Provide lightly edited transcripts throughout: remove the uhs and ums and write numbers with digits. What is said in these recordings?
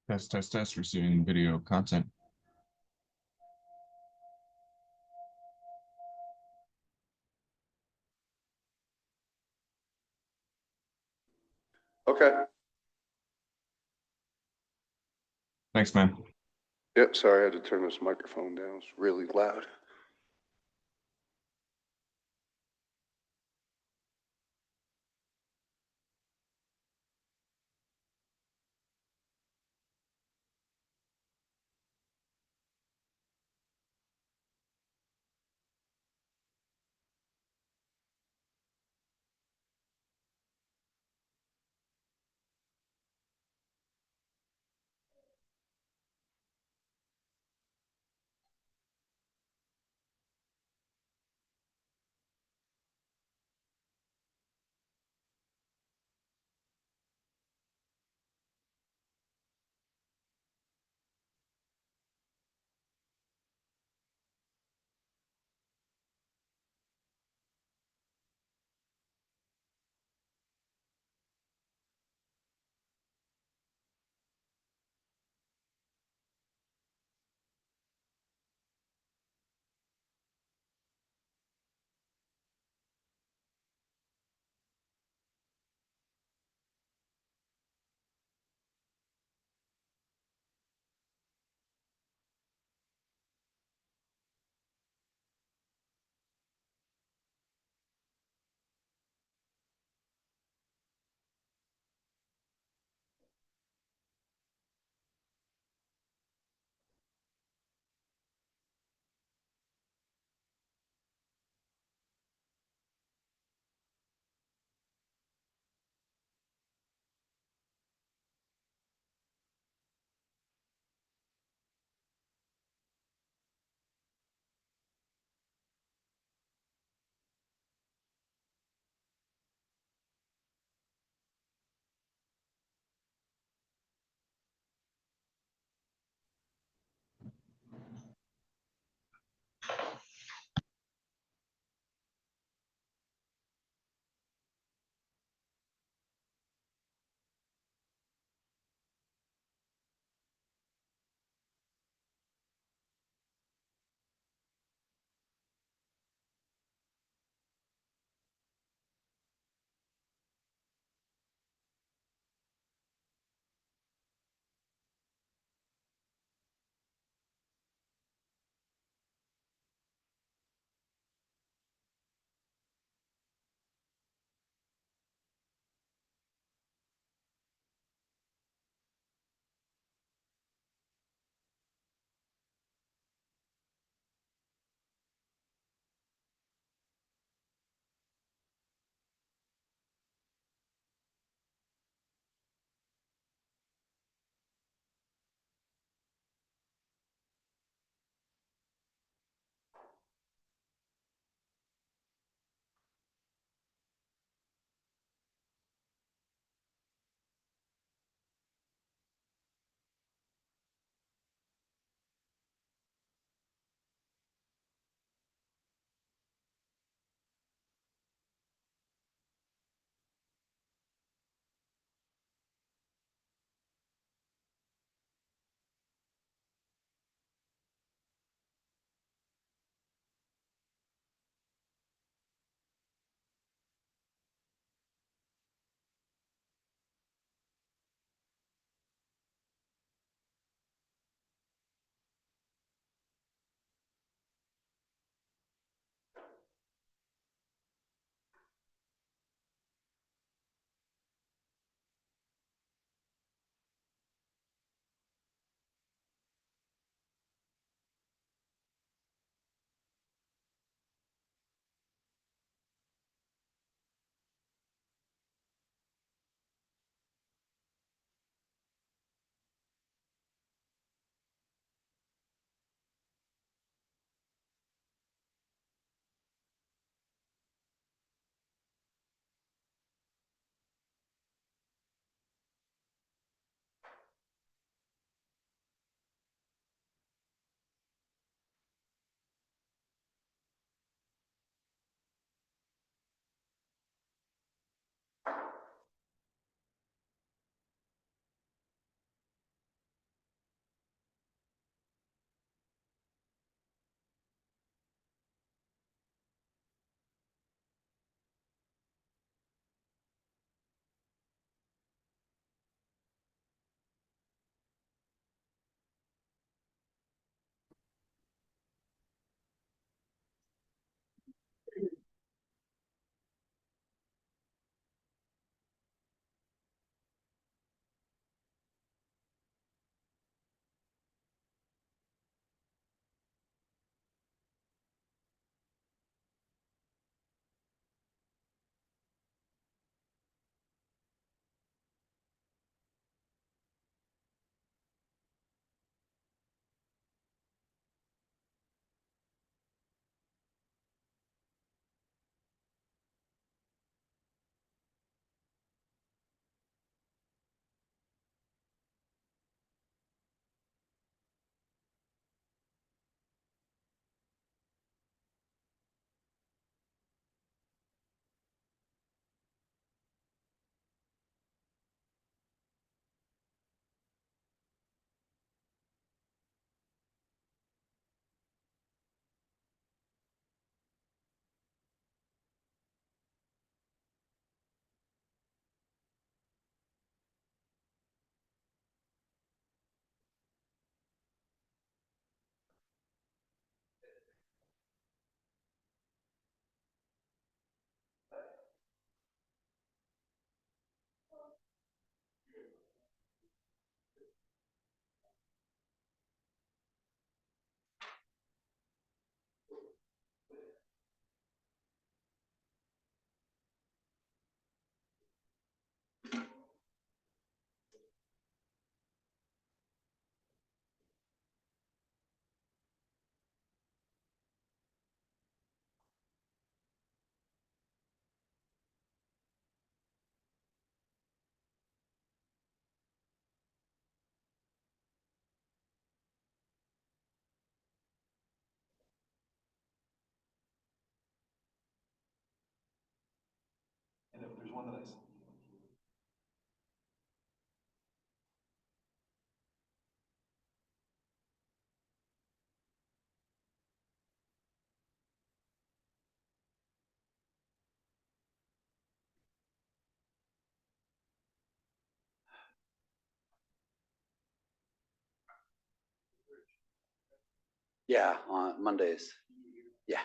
Test, test, test, receiving video content. Okay. Thanks, man. Yep, sorry, I had to turn this microphone down. It's really loud. Yeah, on Mondays. Yeah.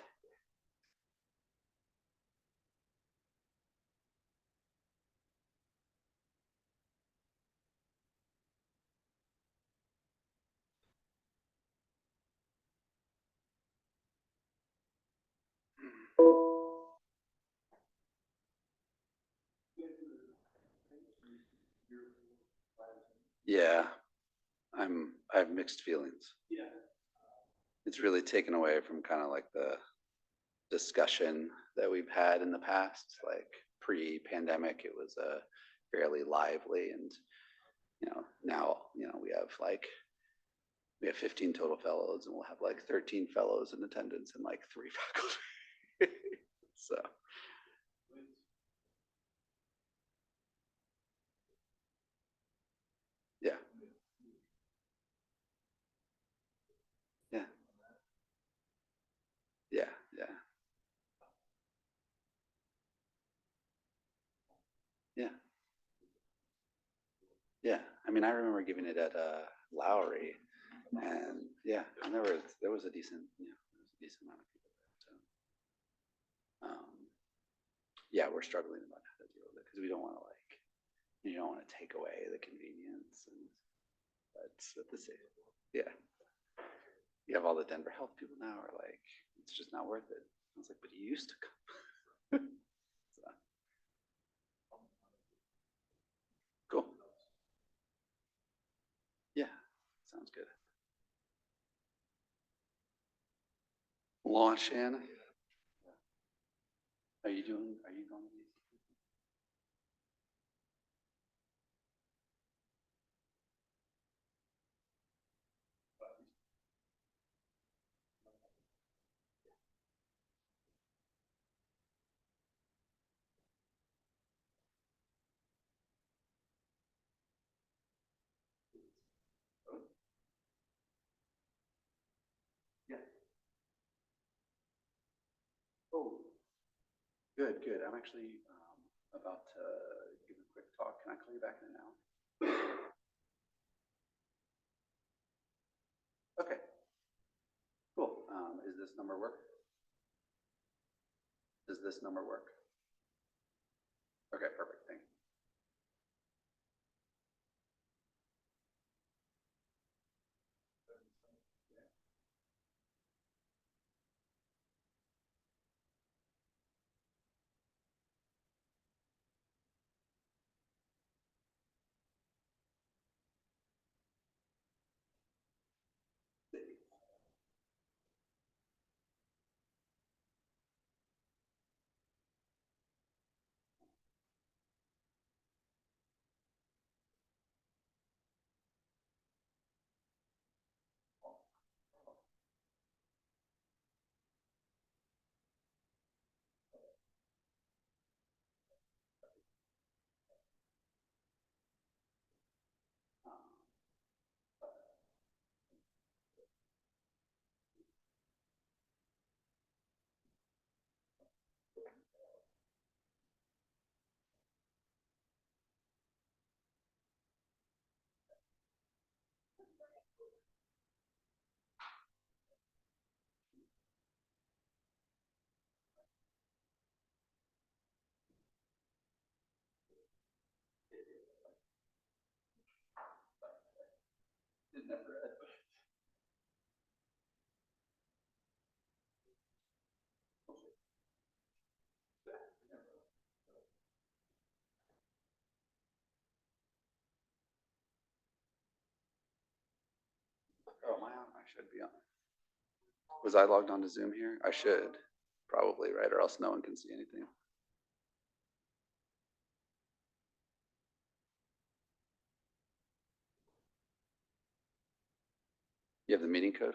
Yeah, I have mixed feelings. It's really taken away from kind of like the discussion that we've had in the past, like pre-pandemic, it was fairly lively, and now we have 15 total fellows, and we'll have like 13 fellows in attendance and like 3 faculty. So yeah, yeah, yeah, yeah, yeah, yeah. I mean, I remember giving it at Lowry, and yeah, and there was a decent, there was a decent amount of people there. So yeah, we're struggling about how to deal with it because we don't want to you don't want to take away the convenience, and but at the same, yeah, you have all the Denver health people now are like, it's just not worth it. I was like, but you used to come. So, cool. Yeah, sounds good. Launch, Anna. Are you going to these? Yeah. Oh, good, good. I'm actually about to give a quick talk. Can I call you back in an hour? Okay, cool. Is this number work? Does this number work? Okay, perfect. Thank you. Oh, am I on? I should be on. Was I logged on to Zoom here? I should probably, right? Or else no one can see anything. You have the meeting code?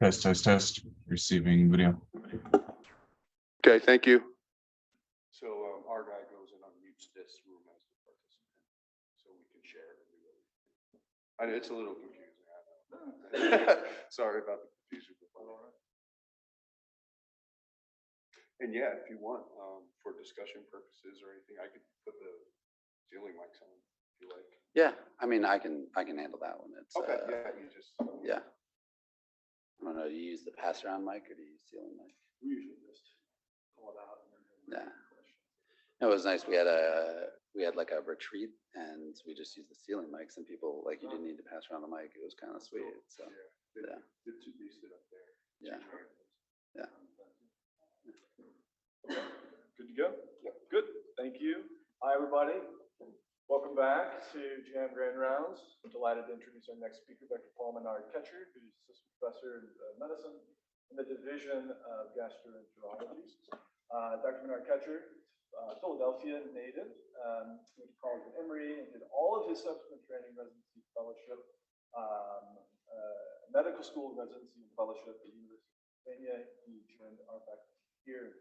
Test, test, test. Receiving video. Okay, thank you. So our guy goes and unmutes this room as the participant, so we can share it. I know it's a little confusing, I know. Sorry about the confusion. And yeah, if you want, for discussion purposes or anything, I could put the ceiling mics on if you like. Yeah, I mean, I can handle that one. It's, Okay, yeah, you just. yeah. I don't know, do you use the pass around mic or do you use ceiling mic? We usually just call it out. Yeah. It was nice. We had like a retreat and we just used the ceiling mics and people, like, you didn't need to pass around the mic. It was kind of sweet. So, yeah. The two pieces up there. Yeah. Yeah. Good to go? Yeah. Good, thank you. Hi, everybody. Welcome back to GIM Grand Rounds. I'm delighted to introduce our next speaker, Dr. Paul Menard-Katcher, who's assistant professor in medicine in the Division of Gastroenterology. Dr. Menard-Katcher, Philadelphia native, went to college at Emory and did all of his subsequent training, residency, fellowship, medical school residency and fellowship at the University of Pennsylvania. He joined our faculty here in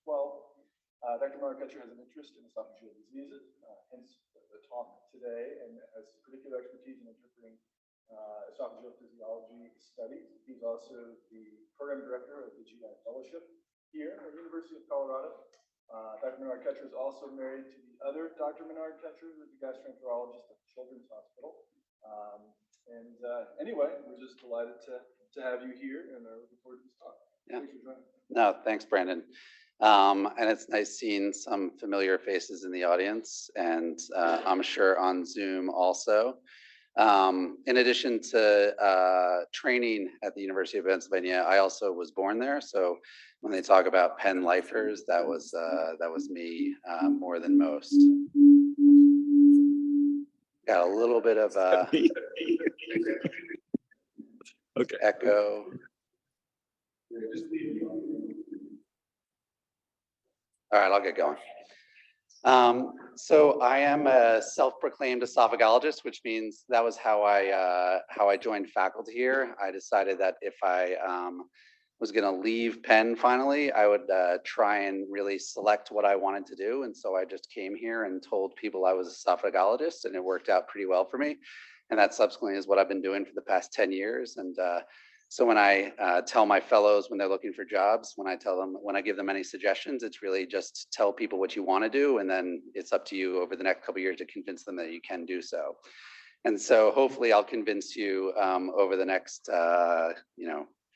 2012. Dr. Menard-Katcher has an interest in esophageal diseases, hence the talk today, and has particular expertise in interpreting esophageal physiology studies. He's also the program director of the GI Fellowship here at the University of Colorado. Dr. Menard-Katcher is also married to the other Dr. Menard-Katcher, who's a gastroenterologist at the Children's Hospital. Anyway, we're just delighted to have you here and are looking forward to this talk. Yeah. Thanks for joining. No, thanks, Brandon. And it's nice seeing some familiar faces in the audience and I'm sure on Zoom also. In addition to training at the University of Pennsylvania, I also was born there. So when they talk about Penn lifers, that was me more than most. Got a little bit of Okay. echo. All right, I'll get going. So I am a self-proclaimed esophagologist, which means that was how I joined faculty here. I decided that if I was going to leave Penn finally, I would try and really select what I wanted to do. And so I just came here and told people I was an esophagologist, and it worked out pretty well for me. And that subsequently is what I've been doing for the past 10 years. And so when I tell my fellows when they're looking for jobs, when I give them any suggestions, it's really just tell people what you want to do, and then it's up to you over the next couple of years to convince them that you can do so. And so hopefully I'll convince you over the next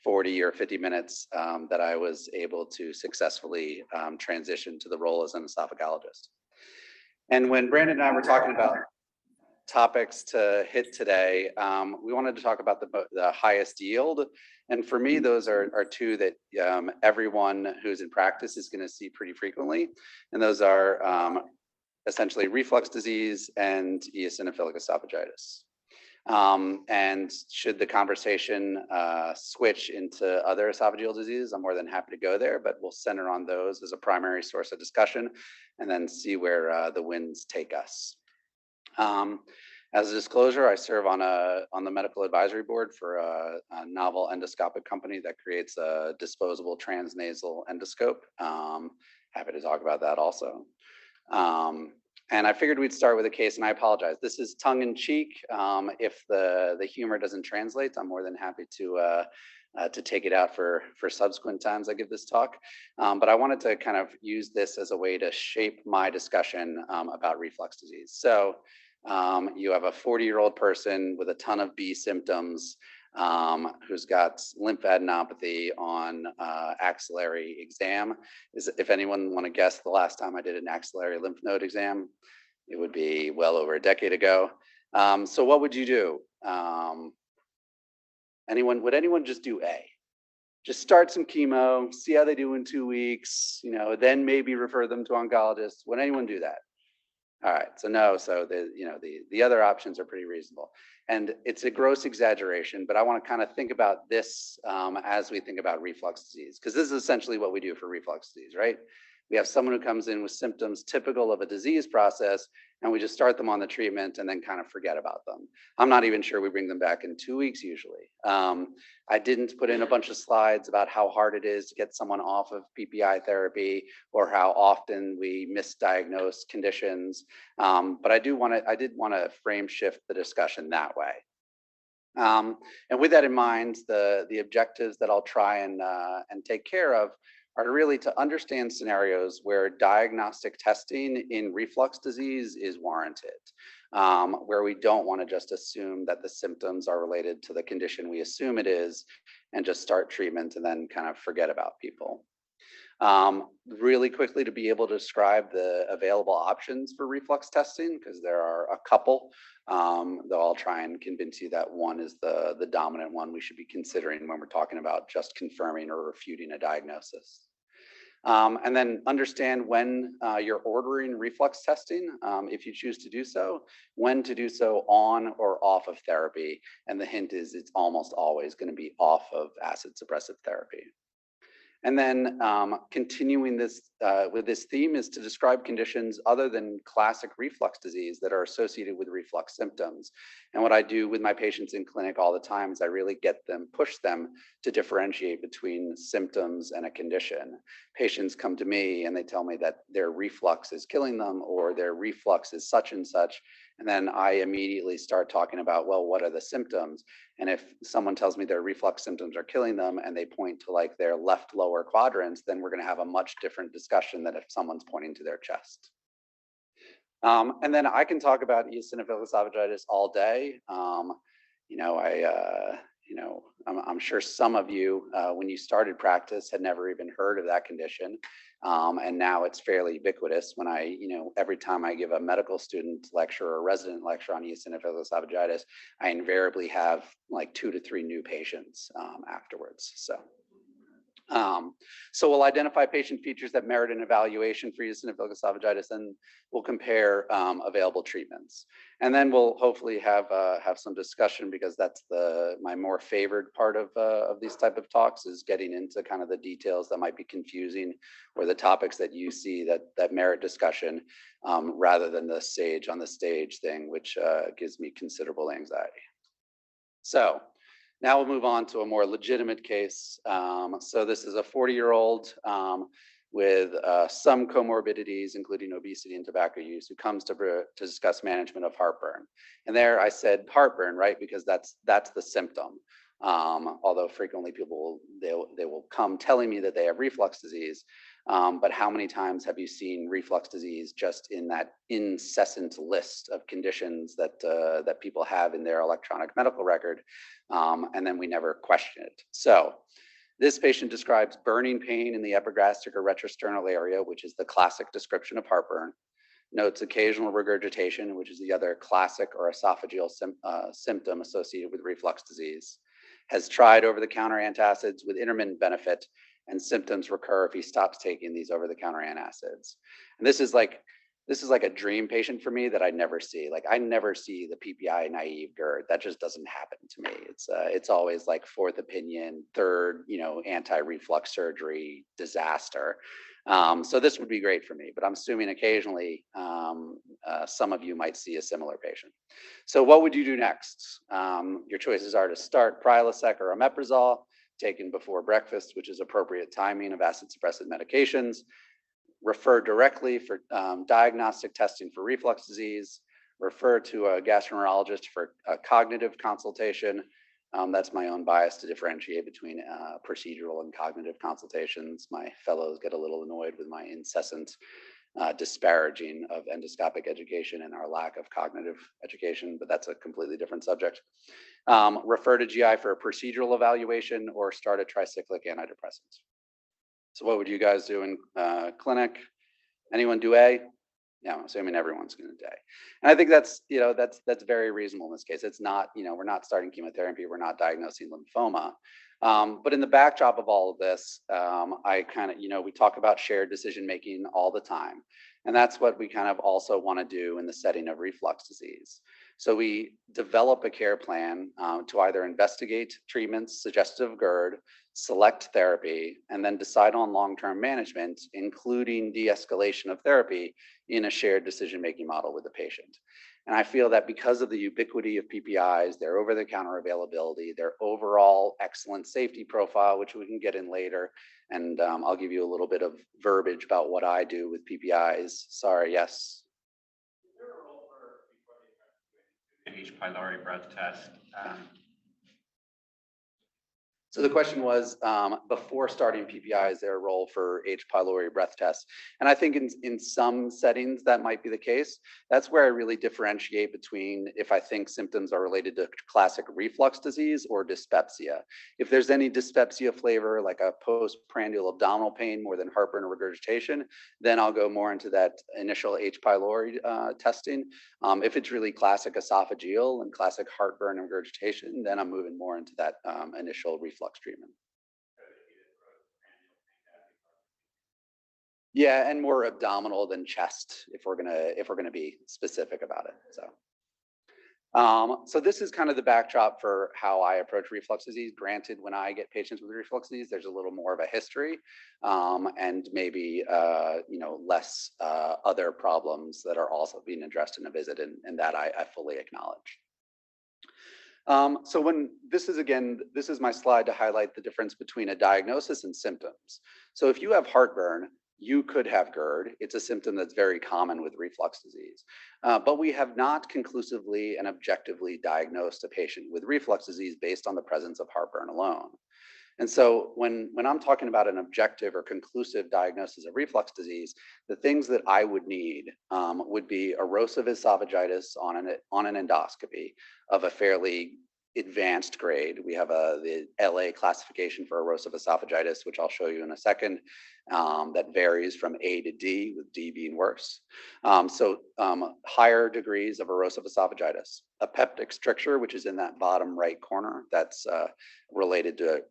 40 or 50 minutes that I was able to successfully transition to the role as an esophagologist. And when Brandon and I were talking about topics to hit today, we wanted to talk about the highest yield. And for me, those are two that everyone who's in practice is going to see pretty frequently. And those are essentially reflux disease and eosinophilic esophagitis. And should the conversation switch into other esophageal diseases, I'm more than happy to go there, but we'll center on those as a primary source of discussion and then see where the winds take us. As a disclosure, I serve on the medical advisory board for a novel endoscopic company that creates a disposable transnasal endoscope. Happy to talk about that also. And I figured we'd start with a case, and I apologize. This is tongue in cheek. If the humor doesn't translate, I'm more than happy to take it out for subsequent times I give this talk. But I wanted to kind of use this as a way to shape my discussion about reflux disease. So you have a 40-year-old person with a ton of B symptoms who's got lymphadenopathy on axillary exam. If anyone want to guess the last time I did an axillary lymph node exam, it would be well over a decade ago. So what would you do? Would anyone just do A? Just start some chemo, see how they do in 2 weeks, then maybe refer them to oncologists. Would anyone do that? All right, so no, so the other options are pretty reasonable. And it's a gross exaggeration, but I want to kind of think about this as we think about reflux disease, because this is essentially what we do for reflux disease, right? We have someone who comes in with symptoms typical of a disease process, and we just start them on the treatment and then kind of forget about them. I'm not even sure we bring them back in 2 weeks usually. I didn't put in a bunch of slides about how hard it is to get someone off of PPI therapy or how often we misdiagnose conditions. But I did want to frame shift the discussion that way. And with that in mind, the objectives that I'll try and take care of are really to understand scenarios where diagnostic testing in reflux disease is warranted, where we don't want to just assume that the symptoms are related to the condition we assume it is and just start treatment and then kind of forget about people. Really quickly to be able to describe the available options for reflux testing, because there are a couple, though I'll try and convince you that one is the dominant one we should be considering when we're talking about just confirming or refuting a diagnosis. And then understand when you're ordering reflux testing, if you choose to do so, when to do so on or off of therapy. And the hint is it's almost always going to be off of acid suppressive therapy. And then continuing this with this theme is to describe conditions other than classic reflux disease that are associated with reflux symptoms. And what I do with my patients in clinic all the time is I really push them to differentiate between symptoms and a condition. Patients come to me and they tell me that their reflux is killing them or their reflux is such and such. And then I immediately start talking about, well, what are the symptoms? And if someone tells me their reflux symptoms are killing them and they point to like their left lower quadrants, then we're going to have a much different discussion than if someone's pointing to their chest. And then I can talk about eosinophilic esophagitis all day. I'm sure some of you, when you started practice, had never even heard of that condition. And now it's fairly ubiquitous. When every time I give a medical student lecture or a resident lecture on eosinophilic esophagitis, I invariably have like 2 to 3 new patients afterwards. So we'll identify patient features that merit an evaluation for eosinophilic esophagitis, and we'll compare available treatments. And then we'll hopefully have some discussion, because that's my more favored part of these type of talks, is getting into kind of the details that might be confusing or the topics that you see that merit discussion, rather than the sage on the stage thing, which gives me considerable anxiety. So now we'll move on to a more legitimate case. So this is a 40-year-old with some comorbidities, including obesity and tobacco use, who comes to discuss management of heartburn. And there I said heartburn, right? Because that's the symptom. Although frequently people, they will come telling me that they have reflux disease. But how many times have you seen reflux disease just in that incessant list of conditions that people have in their electronic medical record, and then we never question it? So this patient describes burning pain in the epigastric or retrosternal area, which is the classic description of heartburn. Notes occasional regurgitation, which is the other classic or esophageal symptom associated with reflux disease. Has tried over-the-counter antacids with intermittent benefit, and symptoms recur if he stops taking these over-the-counter antacids. And this is like a dream patient for me that I never see. Like I never see the PPI naive GERD. That just doesn't happen to me. It's always like fourth opinion, third, anti-reflux surgery disaster. So this would be great for me, but I'm assuming occasionally some of you might see a similar patient. So what would you do next? Your choices are to start Prilosec or omeprazole, taken before breakfast, which is appropriate timing of acid suppressive medications. Refer directly for diagnostic testing for reflux disease. Refer to a gastroenterologist for a cognitive consultation. That's my own bias to differentiate between procedural and cognitive consultations. My fellows get a little annoyed with my incessant disparaging of endoscopic education and our lack of cognitive education, but that's a completely different subject. Refer to GI for a procedural evaluation or start a tricyclic antidepressant. So what would you guys do in clinic? Anyone do A? Yeah, I'm assuming everyone's going to do A. And I think that's very reasonable in this case. It's not, we're not starting chemotherapy, we're not diagnosing lymphoma. But in the backdrop of all of this, I kind of, we talk about shared decision making all the time. And that's what we kind of also want to do in the setting of reflux disease. So we develop a care plan to either investigate treatments suggestive of GERD, select therapy, and then decide on long-term management, including de-escalation of therapy in a shared decision-making model with the patient. And I feel that because of the ubiquity of PPIs, their over-the-counter availability, their overall excellent safety profile, which we can get in later, and I'll give you a little bit of verbiage about what I do with PPIs. Sorry, yes. Is there a role for before you H. pylori breath test? So the question was, before starting PPI, is there a role for H. pylori breath tests? And I think in some settings that might be the case. That's where I really differentiate between if I think symptoms are related to classic reflux disease or dyspepsia. If there's any dyspepsia flavor, like a postprandial abdominal pain more than heartburn or regurgitation, then I'll go more into that initial H. pylori testing. If it's really classic esophageal and classic heartburn and regurgitation, then I'm moving more into that initial reflux treatment. Yeah, and more abdominal than chest if we're gonna be specific about it. So this is kind of the backdrop for how I approach reflux disease. Granted, when I get patients with reflux disease, there's a little more of a history and maybe less other problems that are also being addressed in a visit, and that I fully acknowledge. So this is my slide to highlight the difference between a diagnosis and symptoms. So if you have heartburn, you could have GERD. It's a symptom that's very common with reflux disease. But we have not conclusively and objectively diagnosed a patient with reflux disease based on the presence of heartburn alone. And so when I'm talking about an objective or conclusive diagnosis of reflux disease, the things that I would need would be erosive esophagitis on an endoscopy of a fairly advanced grade. We have the LA classification for erosive esophagitis, which I'll show you in a second, that varies from A to D, with D being worse. Higher degrees of erosive esophagitis. A peptic stricture, which is in that bottom right corner, that's related to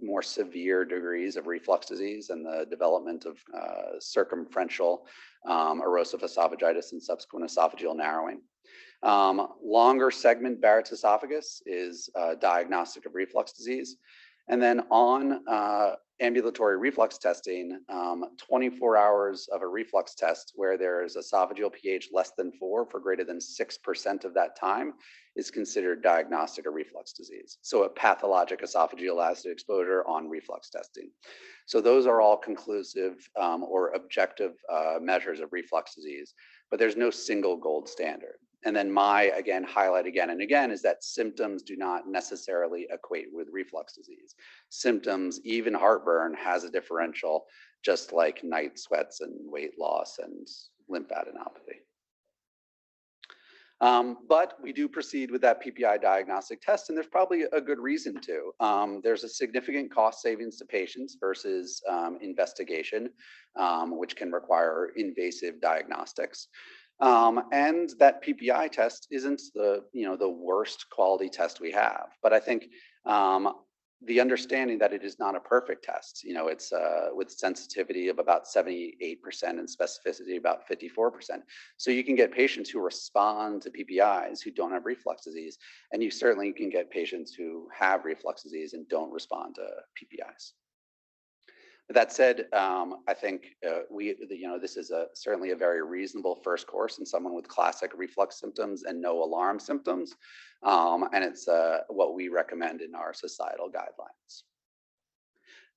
more severe degrees of reflux disease and the development of circumferential erosive esophagitis and subsequent esophageal narrowing. Longer segment Barrett's esophagus is diagnostic of reflux disease. And then on ambulatory reflux testing, 24 hours of a reflux test where there is esophageal pH less than 4 for greater than 6% of that time is considered diagnostic of reflux disease. So a pathologic esophageal acid exposure on reflux testing. So those are all conclusive or objective measures of reflux disease, but there's no single gold standard. And then my, highlight again and again, is that symptoms do not necessarily equate with reflux disease. Symptoms, even heartburn, has a differential, just like night sweats and weight loss and lymphadenopathy. But we do proceed with that PPI diagnostic test, and there's probably a good reason to. There's a significant cost savings to patients versus investigation, which can require invasive diagnostics. And that PPI test isn't the worst quality test we have, but I think the understanding that it is not a perfect test. It's with sensitivity of about 78% and specificity about 54%. So you can get patients who respond to PPIs who don't have reflux disease, and you certainly can get patients who have reflux disease and don't respond to PPIs. That said, I think this is certainly a very reasonable first course in someone with classic reflux symptoms and no alarm symptoms, and it's what we recommend in our societal guidelines.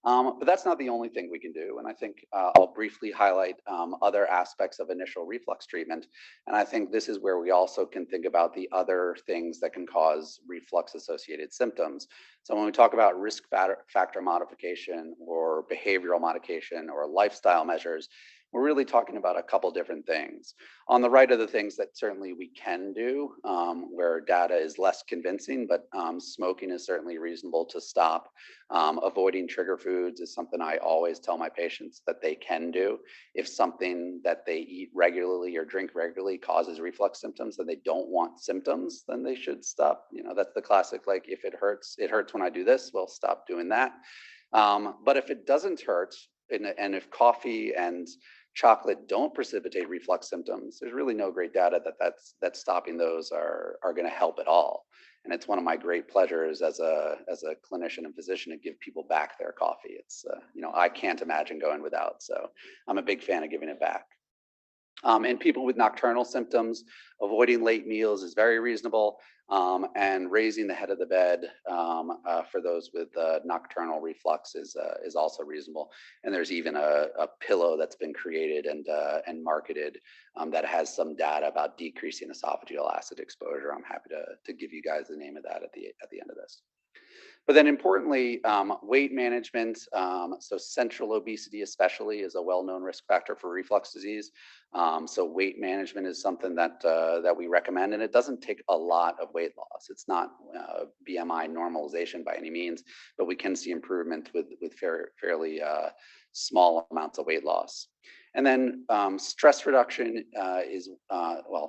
But that's not the only thing we can do, and I think I'll briefly highlight other aspects of initial reflux treatment, and I think this is where we also can think about the other things that can cause reflux-associated symptoms. So when we talk about risk factor modification or behavioral modification or lifestyle measures, we're really talking about a couple different things. On the right are the things that certainly we can do, where data is less convincing, but smoking is certainly reasonable to stop. Avoiding trigger foods is something I always tell my patients that they can do. If something that they eat regularly or drink regularly causes reflux symptoms and they don't want symptoms, then they should stop. That's the classic, like, if it hurts when I do this, well, stop doing that. But if it doesn't hurt, and if coffee and chocolate don't precipitate reflux symptoms, there's really no great data that stopping those are going to help at all. And it's one of my great pleasures as a clinician and physician to give people back their coffee. It's, I can't imagine going without. So I'm a big fan of giving it back. In people with nocturnal symptoms, avoiding late meals is very reasonable, and raising the head of the bed for those with nocturnal reflux is also reasonable. And there's even a pillow that's been created and marketed that has some data about decreasing esophageal acid exposure. I'm happy to give you guys the name of that at the end of this. But then importantly, weight management, so central obesity especially is a well-known risk factor for reflux disease. So weight management is something that we recommend, and it doesn't take a lot of weight loss. It's not BMI normalization by any means, but we can see improvement with fairly small amounts of weight loss. And then stress reduction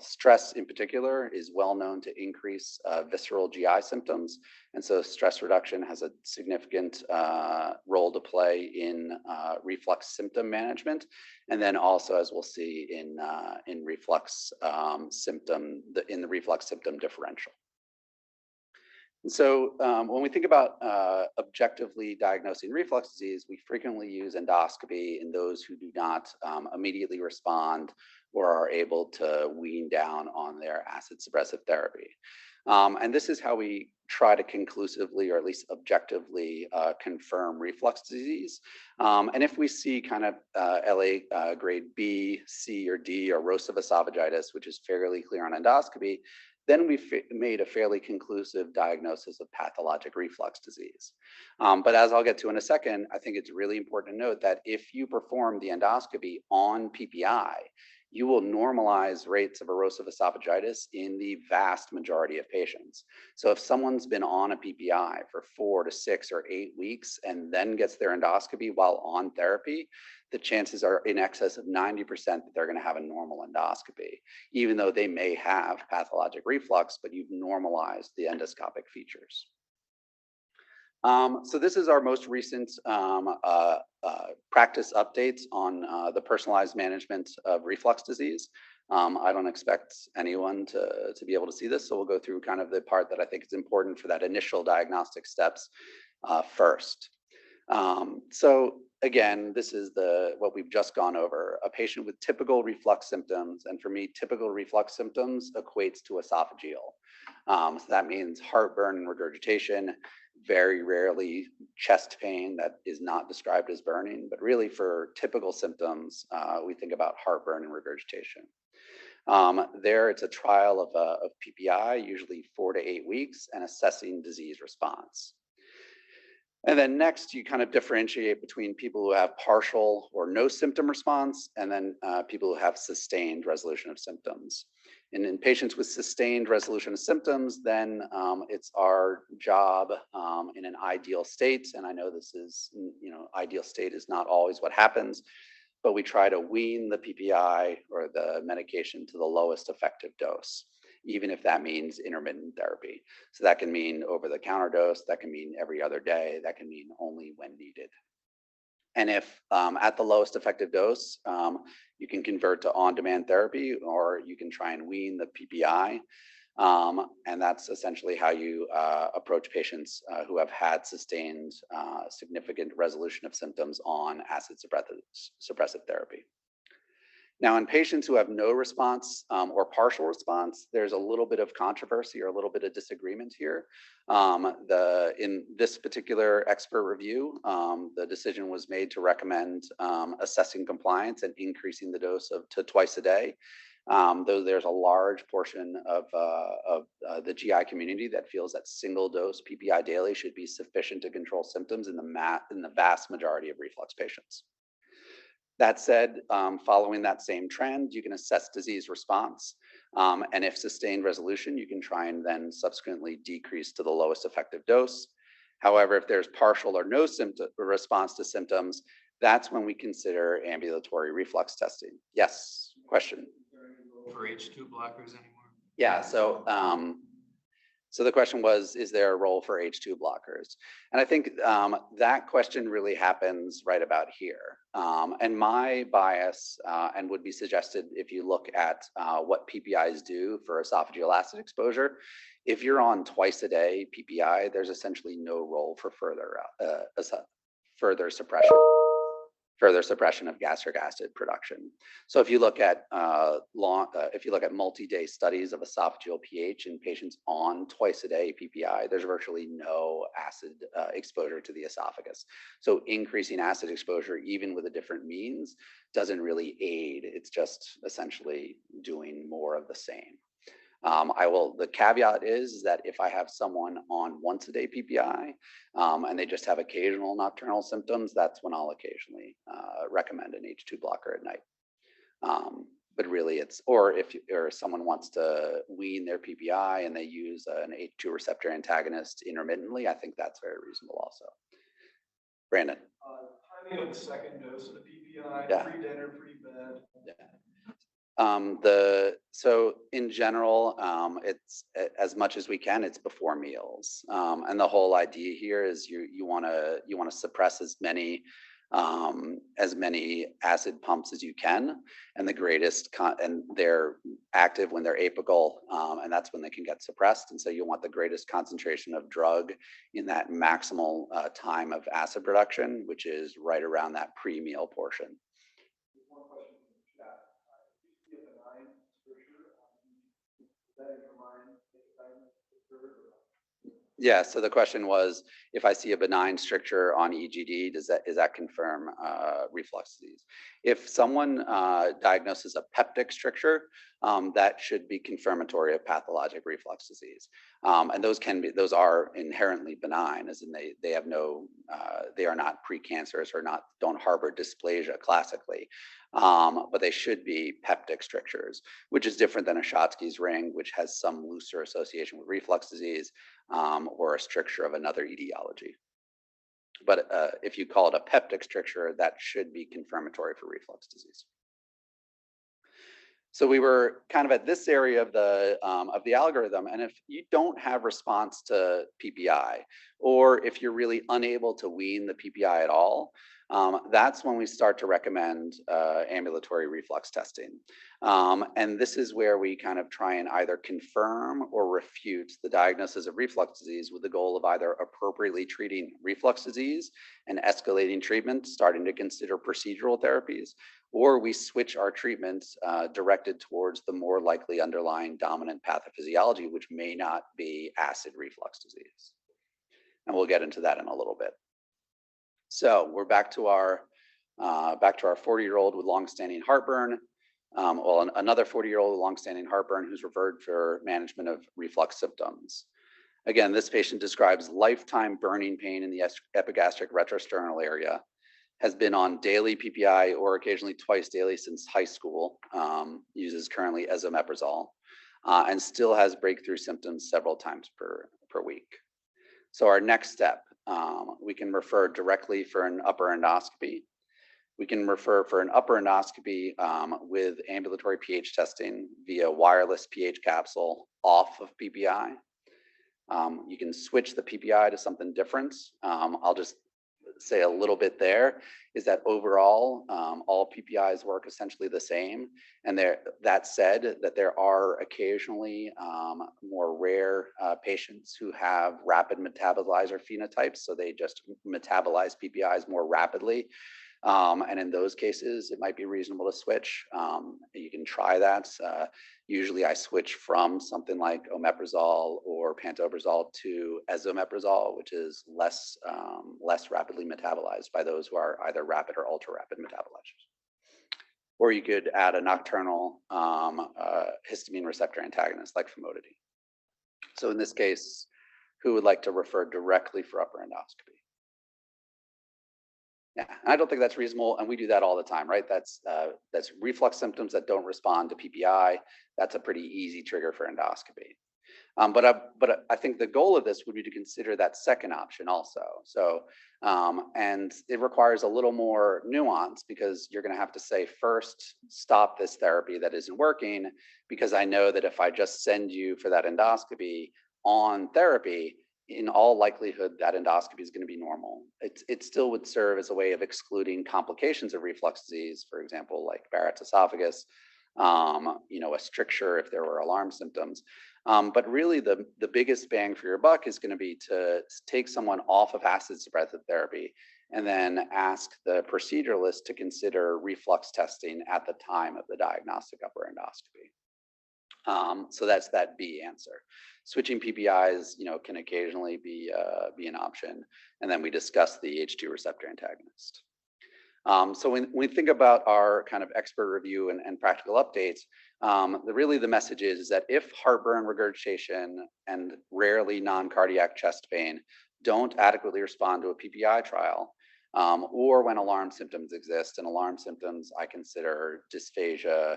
stress in particular is well known to increase visceral GI symptoms. And so stress reduction has a significant role to play in reflux symptom management. And then also, as we'll see in reflux in the reflux symptom differential. And so when we think about objectively diagnosing reflux disease, we frequently use endoscopy in those who do not immediately respond or are able to wean down on their acid suppressive therapy. And this is how we try to conclusively, or at least objectively, confirm reflux disease. And if we see kind of LA grade B, C, or D, or erosive esophagitis, which is fairly clear on endoscopy, then we've made a fairly conclusive diagnosis of pathologic reflux disease. But as I'll get to in a second, I think it's really important to note that if you perform the endoscopy on PPI, you will normalize rates of erosive esophagitis in the vast majority of patients. So if someone's been on a PPI for 4 to 6 or 8 weeks and then gets their endoscopy while on therapy, the chances are in excess of 90% that they're going to have a normal endoscopy, even though they may have pathologic reflux, but you've normalized the endoscopic features. So this is our most recent practice updates on the personalized management of reflux disease. I don't expect anyone to be able to see this, so we'll go through kind of the part that I think is important for that initial diagnostic steps first. So again, this is what we've just gone over, a patient with typical reflux symptoms. And for me, typical reflux symptoms equates to esophageal. So that means heartburn and regurgitation, very rarely chest pain that is not described as burning, but really for typical symptoms, we think about heartburn and regurgitation. There, it's a trial of PPI, usually 4 to 8 weeks, and assessing disease response. And then next, you kind of differentiate between people who have partial or no symptom response, and then people who have sustained resolution of symptoms. And in patients with sustained resolution of symptoms, then it's our job in an ideal state, and I know this is, ideal state is not always what happens, but we try to wean the PPI or the medication to the lowest effective dose, even if that means intermittent therapy. So that can mean over-the-counter dose, that can mean every other day, that can mean only when needed. And if at the lowest effective dose, you can convert to on-demand therapy, or you can try and wean the PPI. And that's essentially how you approach patients who have had sustained significant resolution of symptoms on acid suppressive therapy. Now, in patients who have no response or partial response, there's a little bit of controversy or a little bit of disagreement here. In this particular expert review, the decision was made to recommend assessing compliance and increasing the dose to twice a day. Though there's a large portion of the GI community that feels that single dose PPI daily should be sufficient to control symptoms in the vast majority of reflux patients. That said, following that same trend, you can assess disease response. And if sustained resolution, you can try and then subsequently decrease to the lowest effective dose. However, if there's partial or no response to symptoms, that's when we consider ambulatory reflux testing. Yes, question? For H2 blockers anymore? Yeah, So the question was, is there a role for H2 blockers? And I think that question really happens right about here. And my bias, and would be suggested if you look at what PPIs do for esophageal acid exposure, if you're on twice a day PPI, there's essentially no role for further suppression of gastric acid production. So if you look at multi-day studies of esophageal pH in patients on twice a day PPI, there's virtually no acid exposure to the esophagus. So increasing acid exposure, even with a different means, doesn't really aid. It's just essentially doing more of the same. The caveat is that if I have someone on once a day PPI and they just have occasional nocturnal symptoms, that's when I'll occasionally recommend an H2 blocker at night. But really or someone wants to wean their PPI and they use an H2 receptor antagonist intermittently, I think that's very reasonable also. Brandon. Timing of the second dose of the PPI, Yeah. pre-dinner, pre-bed. Yeah. So in general, it's as much as we can, it's before meals. And the whole idea here is you want to suppress as many acid pumps as you can, and and they're active when they're apical, and that's when they can get suppressed. And so you want the greatest concentration of drug in that maximal time of acid production, which is right around that pre-meal portion. Yeah, so the question was, if I see a benign stricture on EGD, does that confirm reflux disease? If someone diagnoses a peptic stricture, that should be confirmatory of pathologic reflux disease. And those are inherently benign, as in they have they are not precancerous or don't harbor dysplasia classically. But they should be peptic strictures, which is different than a Schatzki's ring, which has some looser association with reflux disease, or a stricture of another etiology. But if you call it a peptic stricture, that should be confirmatory for reflux disease. So we were kind of at this area of the algorithm, and if you don't have response to PPI, or if you're really unable to wean the PPI at all, that's when we start to recommend ambulatory reflux testing. And this is where we kind of try and either confirm or refute the diagnosis of reflux disease with the goal of either appropriately treating reflux disease and escalating treatment, starting to consider procedural therapies, or we switch our treatments directed towards the more likely underlying dominant pathophysiology, which may not be acid reflux disease. And we'll get into that in a little bit. So we're back to our 40-year-old with longstanding heartburn. Another 40-year-old with longstanding heartburn who's referred for management of reflux symptoms. Again, this patient describes lifetime burning pain in the epigastric retrosternal area, has been on daily PPI or occasionally twice daily since high school, uses currently esomeprazole, and still has breakthrough symptoms several times per week. So our next step, we can refer directly for an upper endoscopy. We can refer for an upper endoscopy with ambulatory pH testing via wireless pH capsule off of PPI. You can switch the PPI to something different. I'll just say a little bit there, is that overall, all PPIs work essentially the same. And that said, that there are occasionally more rare patients who have rapid metabolizer phenotypes, so they just metabolize PPIs more rapidly. And in those cases, it might be reasonable to switch. You can try that. Usually I switch from something like omeprazole or pantoprazole to esomeprazole, which is less rapidly metabolized by those who are either rapid or ultra rapid metabolizers. Or you could add a nocturnal histamine receptor antagonist like famotidine. So in this case, who would like to refer directly for upper endoscopy? Yeah, I don't think that's reasonable, and we do that all the time, right? That's reflux symptoms that don't respond to PPI. That's a pretty easy trigger for endoscopy. But I think the goal of this would be to consider that second option also. So, and it requires a little more nuance, because you're going to have to say, first, stop this therapy that isn't working, because I know that if I just send you for that endoscopy, on therapy, in all likelihood, that endoscopy is going to be normal. It still would serve as a way of excluding complications of reflux disease, for example, like Barrett's esophagus, a stricture if there were alarm symptoms. But really, the biggest bang for your buck is going to be to take someone off of acid suppressive therapy and then ask the proceduralist to consider reflux testing at the time of the diagnostic upper endoscopy. So that's that B answer. Switching PPIs, can occasionally be an option. And then we discussed the H2 receptor antagonist. So when we think about our kind of expert review and practical updates, really the message is that if heartburn, regurgitation, and rarely non-cardiac chest pain don't adequately respond to a PPI trial, or when alarm symptoms exist, and alarm symptoms I consider dysphagia,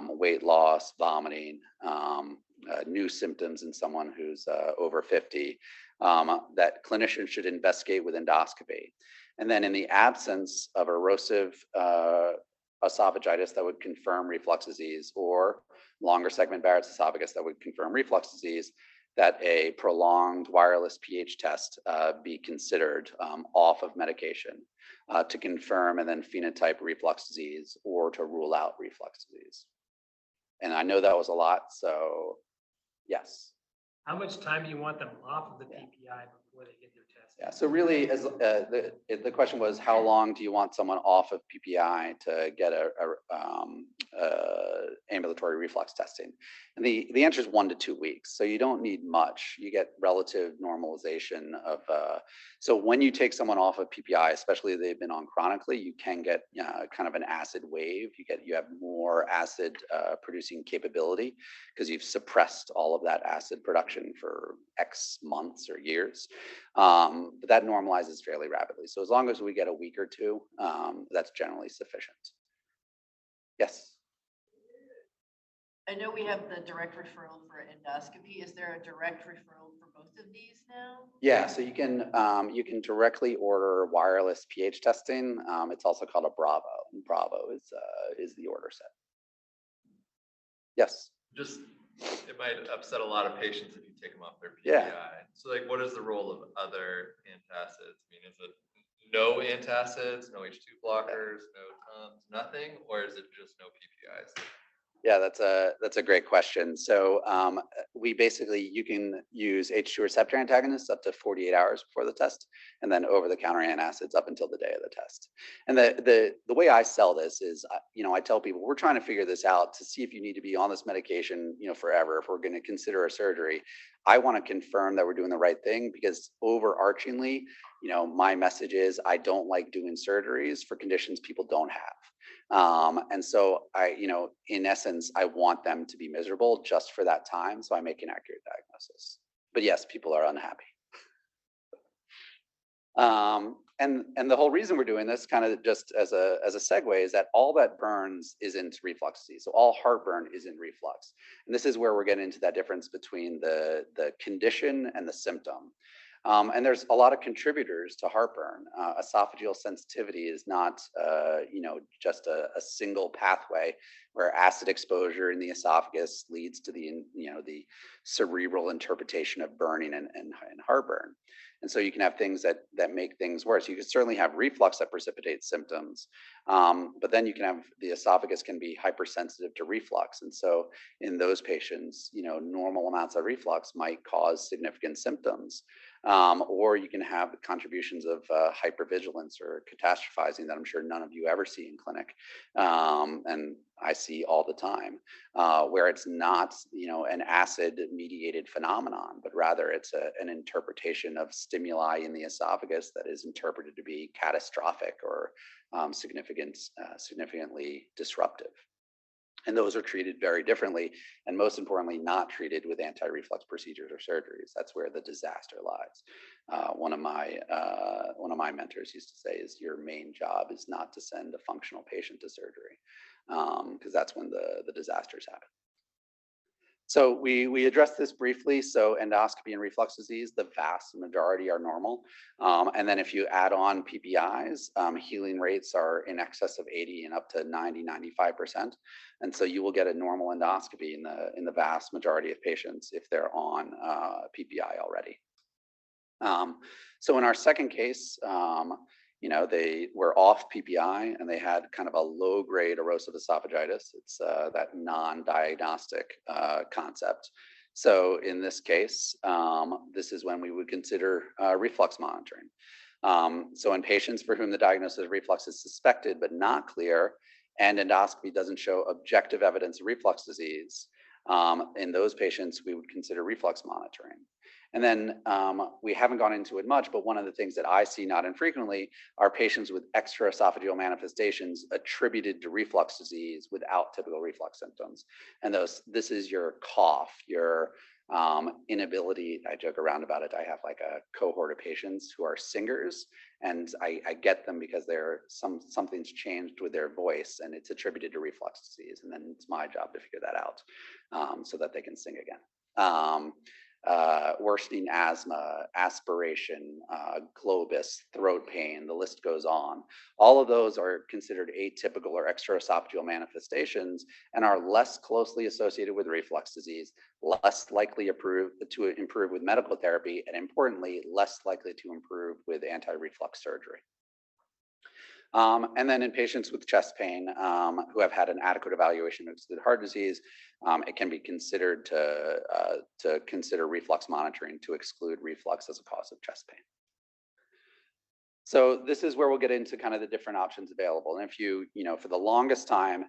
weight loss, vomiting, new symptoms in someone who's over 50, that clinicians should investigate with endoscopy. And then in the absence of erosive esophagitis that would confirm reflux disease, or longer segment Barrett's esophagus that would confirm reflux disease, that a prolonged wireless pH test be considered off of medication to confirm and then phenotype reflux disease or to rule out reflux disease. And I know that was a lot, so yes. How much time do you want them off of the PPI before they get their test? Yeah, so really, as the question was, how long do you want someone off of PPI to get a ambulatory reflux testing? And the answer is 1 to 2 weeks. So you don't need much. You get relative normalization of. So when you take someone off of PPI, especially if they've been on chronically, you can get kind of an acid wave. You have more acid producing capability because you've suppressed all of that acid production for X months or years. But that normalizes fairly rapidly. So as long as we get a week or two, that's generally sufficient. Yes. I know we have the direct referral for endoscopy. Is there a direct referral for both of these now? Yeah, so you can directly order wireless pH testing. It's also called a Bravo. And Bravo is the order set. Yes. Just, it might upset a lot of patients if you take them off their PPI. Yeah. So like, what is the role of other antacids? I mean, is it no antacids, no H2 blockers, no tons, nothing, or is it just no PPIs? Yeah, that's a great question. So you can use H2 receptor antagonists up to 48 hours before the test, and then over-the-counter antacids up until the day of the test. And the way I sell this is, I tell people we're trying to figure this out to see if you need to be on this medication, forever. If we're going to consider a surgery, I want to confirm that we're doing the right thing, because overarchingly, my message is I don't like doing surgeries for conditions people don't have. And so in essence, I want them to be miserable just for that time. So I make an accurate diagnosis. But yes, people are unhappy. And the whole reason we're doing this, kind of just as a segue, is that all that burns is into reflux disease. So all heartburn is in reflux. And this is where we're getting into that difference between the condition and the symptom. And there's a lot of contributors to heartburn. Esophageal sensitivity is not, just a single pathway where acid exposure in the esophagus leads to the cerebral interpretation of burning and heartburn. And so you can have things that make things worse. You can certainly have reflux that precipitates symptoms, but then you can have the esophagus can be hypersensitive to reflux. And so in those patients, normal amounts of reflux might cause significant symptoms. Or you can have contributions of hypervigilance or catastrophizing that I'm sure none of you ever see in clinic. And I see all the time, where it's not, an acid-mediated phenomenon, but rather it's an interpretation of stimuli in the esophagus that is interpreted to be catastrophic or significantly disruptive. And those are treated very differently, and most importantly, not treated with anti-reflux procedures or surgeries. That's where the disaster lies. One of my mentors used to say is your main job is not to send a functional patient to surgery, because that's when the disasters happen. So we addressed this briefly. So endoscopy and reflux disease, the vast majority are normal. And then if you add on PPIs, healing rates are in excess of 80 and up to 90, 95%. And so you will get a normal endoscopy in the vast majority of patients if they're on PPI already. So in our second case, they were off PPI and they had kind of a low grade erosive esophagitis. It's that non-diagnostic concept. So in this case, this is when we would consider reflux monitoring. So in patients for whom the diagnosis of reflux is suspected but not clear, and endoscopy doesn't show objective evidence of reflux disease, in those patients, we would consider reflux monitoring. And then we haven't gone into it much, but one of the things that I see not infrequently are patients with extraesophageal manifestations attributed to reflux disease without typical reflux symptoms. And this is your cough, your inability. I joke around about it. I have like a cohort of patients who are singers, and I get them because something's changed with their voice, and it's attributed to reflux disease. And then it's my job to figure that out so that they can sing again. Worsening asthma, aspiration, globus, throat pain, the list goes on. All of those are considered atypical or extraesophageal manifestations and are less closely associated with reflux disease, less likely to improve with medical therapy, and importantly, less likely to improve with anti-reflux surgery. And then in patients with chest pain who have had an adequate evaluation to exclude heart disease, it can be considered to consider reflux monitoring to exclude reflux as a cause of chest pain. So this is where we'll get into kind of the different options available. And if for the longest time,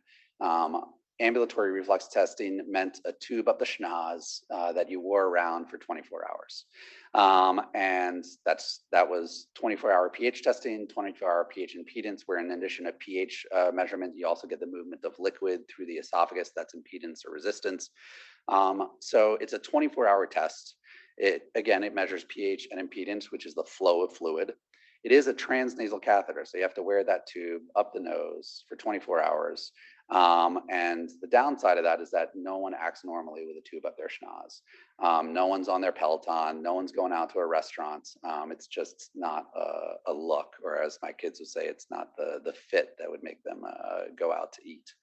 ambulatory reflux testing meant a tube up the schnoz that you wore around for 24 hours. And that was 24-hour pH testing, 24-hour pH impedance, where in addition to pH measurement, you also get the movement of liquid through the esophagus. That's impedance or resistance. So it's a 24-hour test. It measures pH and impedance, which is the flow of fluid. It is a transnasal catheter, so you have to wear that tube up the nose for 24 hours. And the downside of that is that no one acts normally with a tube up their schnoz. No one's on their Peloton. No one's going out to a restaurant. It's just not a look, or as my kids would say, it's not the fit that would make them go out to eat.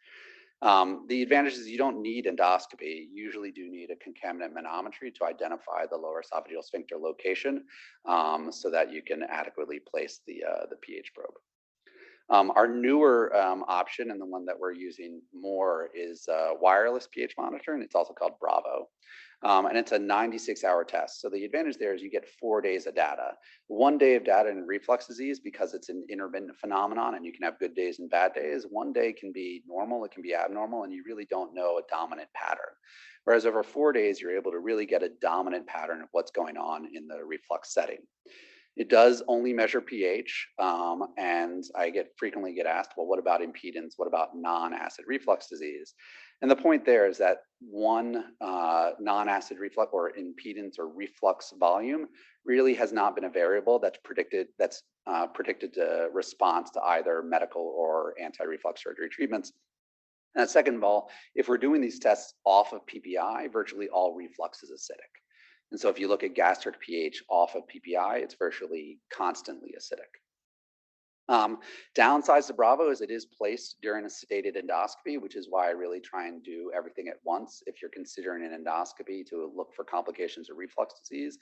The advantage is you don't need endoscopy. You usually do need a concaminant manometry to identify the lower esophageal sphincter location so that you can adequately place the pH probe. Our newer option, and the one that we're using more, is wireless pH monitor, and it's also called Bravo. And it's a 96-hour test. So the advantage there is you get 4 days of data. 1 day of data in reflux disease, because it's an intermittent phenomenon and you can have good days and bad days. 1 day can be normal, it can be abnormal, and you really don't know a dominant pattern. Whereas over 4 days, you're able to really get a dominant pattern of what's going on in the reflux setting. It does only measure pH, and I frequently get asked, well, what about impedance? What about non-acid reflux disease? And the point there is that one non-acid reflux or impedance or reflux volume really has not been a variable that's predicted to response to either medical or anti-reflux surgery treatments. And second of all, if we're doing these tests off of PPI, virtually all reflux is acidic. And so if you look at gastric pH off of PPI, it's virtually constantly acidic. Downsides to Bravo is it is placed during a sedated endoscopy, which is why I really try and do everything at once. If you're considering an endoscopy to look for complications of reflux disease,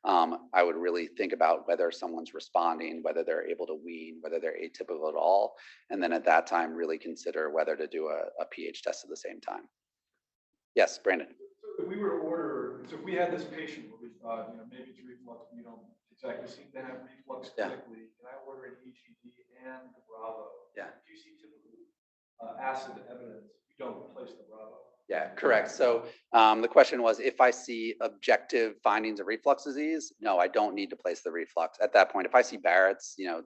I would really think about whether someone's responding, whether they're able to wean, whether they're atypical at all. And then at that time, really consider whether to do a pH test at the same time. Yes, Brandon. So if we were to order, so if we had this patient where we thought, maybe it's reflux, we don't exactly seem to have reflux clinically, can I order an EGD and the Bravo? Yeah. Do you see typical acid evidence? We don't replace the Bravo. Yeah, correct. So the question was, if I see objective findings of reflux disease, no, I don't need to place the reflux. At that point, if I see Barrett's, to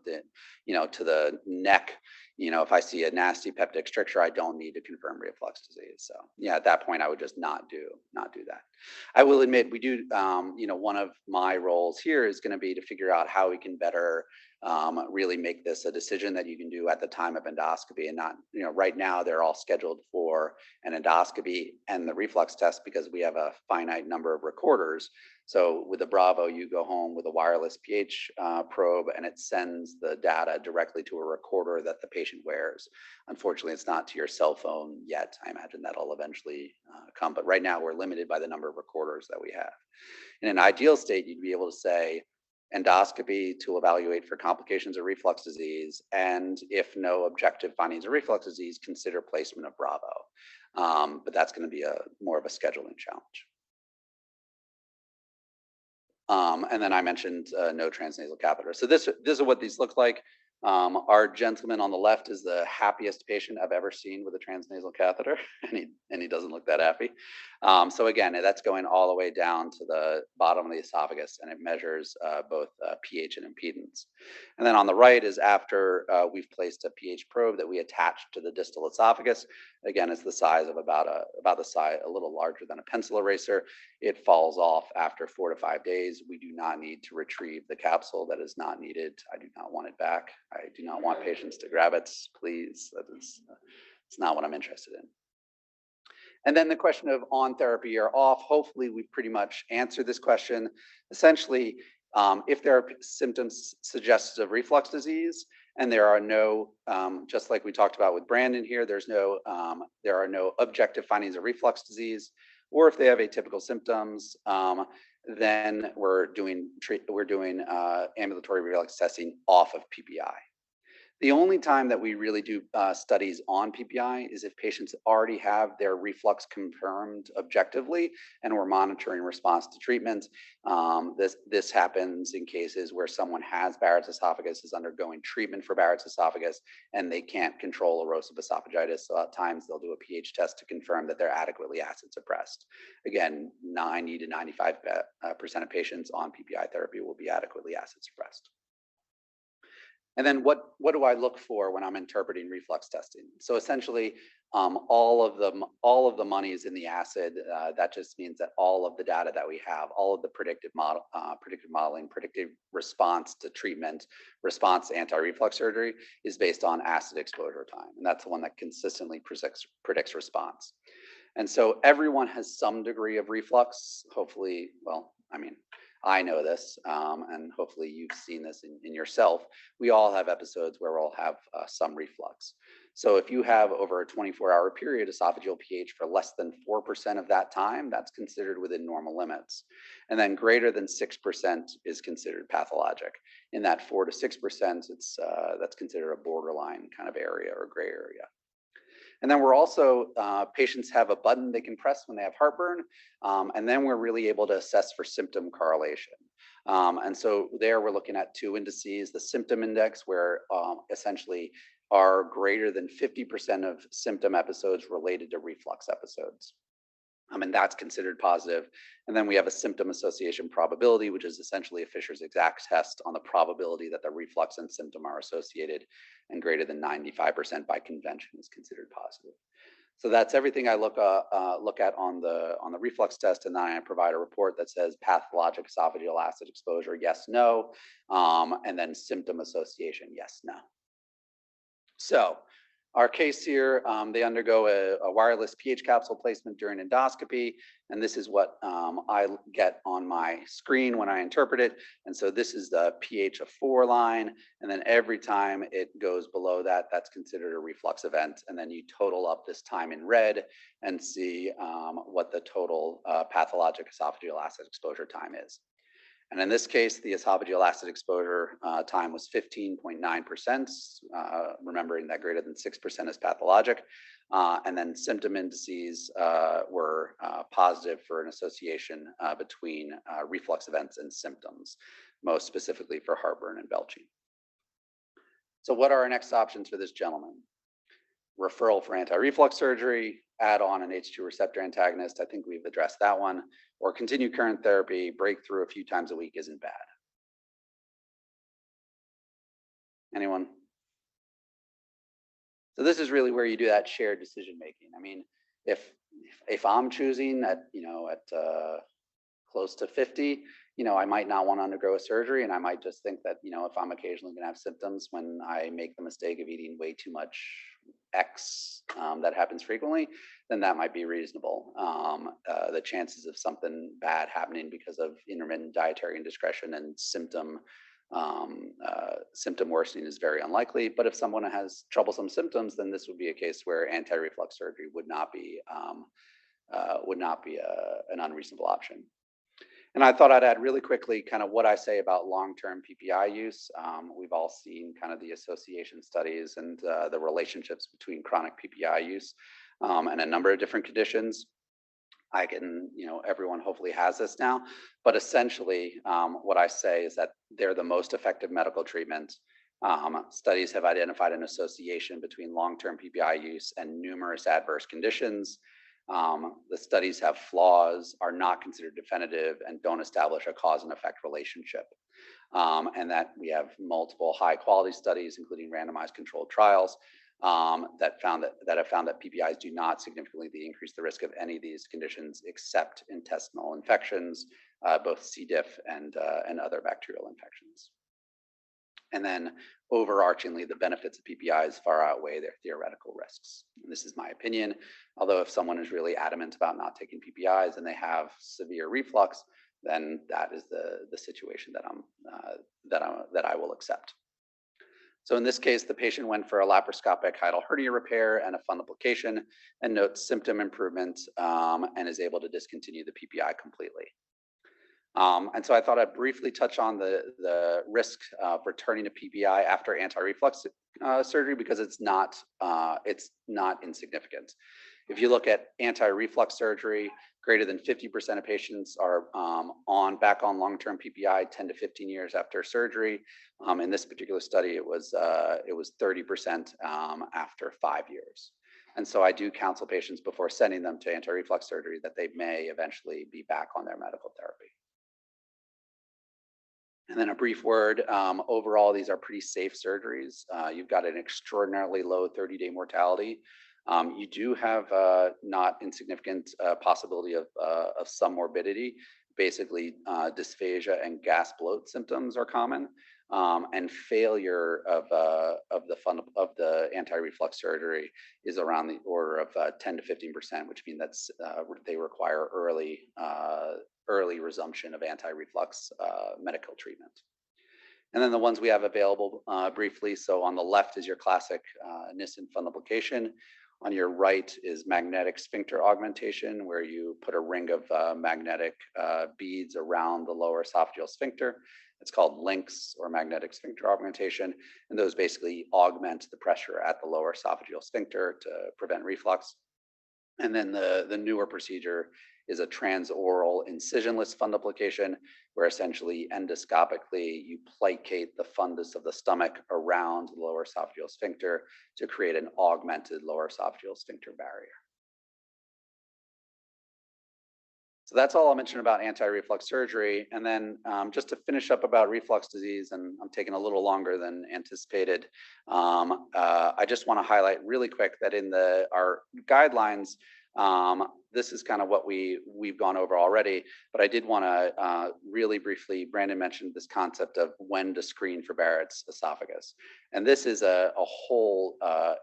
the neck, if I see a nasty peptic stricture, I don't need to confirm reflux disease. So yeah, at that point, I would just not do that. I will admit we do, one of my roles here is going to be to figure out how we can better really make this a decision that you can do at the time of endoscopy and not, right now they're all scheduled for an endoscopy and the reflux test because we have a finite number of recorders. So with the Bravo, you go home with a wireless pH probe and it sends the data directly to a recorder that the patient wears. Unfortunately, it's not to your cell phone yet. I imagine that'll eventually come, but right now we're limited by the number of recorders that we have. In an ideal state, you'd be able to say endoscopy to evaluate for complications of reflux disease, and if no objective findings of reflux disease, consider placement of Bravo. But that's going to be more of a scheduling challenge. And then I mentioned no transnasal catheter. So this is what these look like. Our gentleman on the left is the happiest patient I've ever seen with a transnasal catheter, and he doesn't look that happy. So again, that's going all the way down to the bottom of the esophagus, and it measures both pH and impedance. And then on the right is after we've placed a pH probe that we attach to the distal esophagus. Again, it's the size of about the size, a little larger than a pencil eraser. It falls off after 4 to 5 days. We do not need to retrieve the capsule. That is not needed. I do not want it back. I do not want patients to grab it, please. It's not what I'm interested in. And then the question of on therapy or off, hopefully we've pretty much answered this question. Essentially, if there are symptoms suggestive of reflux disease and there are no, just like we talked about with Brandon here, there are no objective findings of reflux disease, or if they have atypical symptoms, then we're doing ambulatory reflux testing off of PPI. The only time that we really do studies on PPI is if patients already have their reflux confirmed objectively and we're monitoring response to treatment. This happens in cases where someone has Barrett's esophagus, is undergoing treatment for Barrett's esophagus, and they can't control erosive esophagitis. So at times they'll do a pH test to confirm that they're adequately acid suppressed. Again, 90 to 95% of patients on PPI therapy will be adequately acid suppressed. And then what do I look for when I'm interpreting reflux testing? So essentially, all of the money is in the acid. That just means that all of the data that we have, all of the predictive modeling, predictive response to treatment, response to anti-reflux surgery is based on acid exposure time. And that's the one that consistently predicts response. And so everyone has some degree of reflux, hopefully, well, I mean, I know this, and hopefully you've seen this in yourself. We all have episodes where we'll have some reflux. So if you have over a 24-hour period esophageal pH for less than 4% of that time, that's considered within normal limits. And then greater than 6% is considered pathologic. In that 4 to 6%, that's considered a borderline kind of area or gray area. And then we're also, patients have a button they can press when they have heartburn, and then we're really able to assess for symptom correlation. And so there we're looking at 2 indices, the symptom index, where essentially are greater than 50% of symptom episodes related to reflux episodes. And that's considered positive. And then we have a symptom association probability, which is essentially a Fisher's exact test on the probability that the reflux and symptom are associated, and greater than 95% by convention is considered positive. So that's everything I look at on the reflux test, and then I provide a report that says pathologic esophageal acid exposure, yes, no, and then symptom association, yes, no. So our case here, they undergo a wireless pH capsule placement during endoscopy, and this is what I get on my screen when I interpret it. And so this is the pH of 4 line, and then every time it goes below that, that's considered a reflux event. And then you total up this time in red and see what the total pathologic esophageal acid exposure time is. And in this case, the esophageal acid exposure time was 15.9%, remembering that greater than 6% is pathologic. And then symptom indices were positive for an association between reflux events and symptoms, most specifically for heartburn and belching. So what are our next options for this gentleman? Referral for anti-reflux surgery, add on an H2 receptor antagonist. I think we've addressed that one. Or continue current therapy, breakthrough a few times a week isn't bad. Anyone? So this is really where you do that shared decision making. I mean, if I'm choosing at close to 50, I might not want to undergo a surgery, and I might just think that, if I'm occasionally going to have symptoms when I make the mistake of eating way too much X, that happens frequently, then that might be reasonable. The chances of something bad happening because of intermittent dietary indiscretion and symptom worsening is very unlikely. But if someone has troublesome symptoms, then this would be a case where anti-reflux surgery would not be an unreasonable option. And I thought I'd add really quickly kind of what I say about long-term PPI use. We've all seen kind of the association studies and the relationships between chronic PPI use and a number of different conditions. Everyone hopefully has this now, but essentially what I say is that they're the most effective medical treatment. Studies have identified an association between long-term PPI use and numerous adverse conditions. The studies have flaws, are not considered definitive, and don't establish a cause and effect relationship. And that we have multiple high quality studies, including randomized controlled trials, that have found that PPIs do not significantly increase the risk of any of these conditions except intestinal infections, both C. diff and other bacterial infections. And then overarchingly, the benefits of PPIs far outweigh their theoretical risks. And this is my opinion. Although if someone is really adamant about not taking PPIs and they have severe reflux, then that is the situation that I will accept. So in this case, the patient went for a laparoscopic hiatal hernia repair and a fundoplication, and notes symptom improvement and is able to discontinue the PPI completely. And so I thought I'd briefly touch on the risk of returning to PPI after anti-reflux surgery, because it's not insignificant. If you look at anti-reflux surgery, greater than 50% of patients are back on long-term PPI 10 to 15 years after surgery. In this particular study, it was 30% after 5 years. And so I do counsel patients before sending them to anti-reflux surgery that they may eventually be back on their medical therapy. And then a brief word, overall, these are pretty safe surgeries. You've got an extraordinarily low 30-day mortality. You do have not insignificant possibility of some morbidity. Basically, dysphagia and gas bloat symptoms are common, and failure of the anti-reflux surgery is around the order of 10 to 15%, which means that they require early resumption of anti-reflux medical treatment. And then the ones we have available briefly. So on the left is your classic Nissen fundoplication. On your right is magnetic sphincter augmentation, where you put a ring of magnetic beads around the lower esophageal sphincter. It's called links or magnetic sphincter augmentation. And those basically augment the pressure at the lower esophageal sphincter to prevent reflux. And then the newer procedure is a transoral incisionless fundoplication, where essentially endoscopically you placate the fundus of the stomach around the lower esophageal sphincter to create an augmented lower esophageal sphincter barrier. So that's all I'll mention about anti-reflux surgery. And then just to finish up about reflux disease, and I'm taking a little longer than anticipated, I just want to highlight really quick that in our guidelines, this is kind of what we've gone over already, but I did want to really briefly, Brandon mentioned this concept of when to screen for Barrett's esophagus. And this is a whole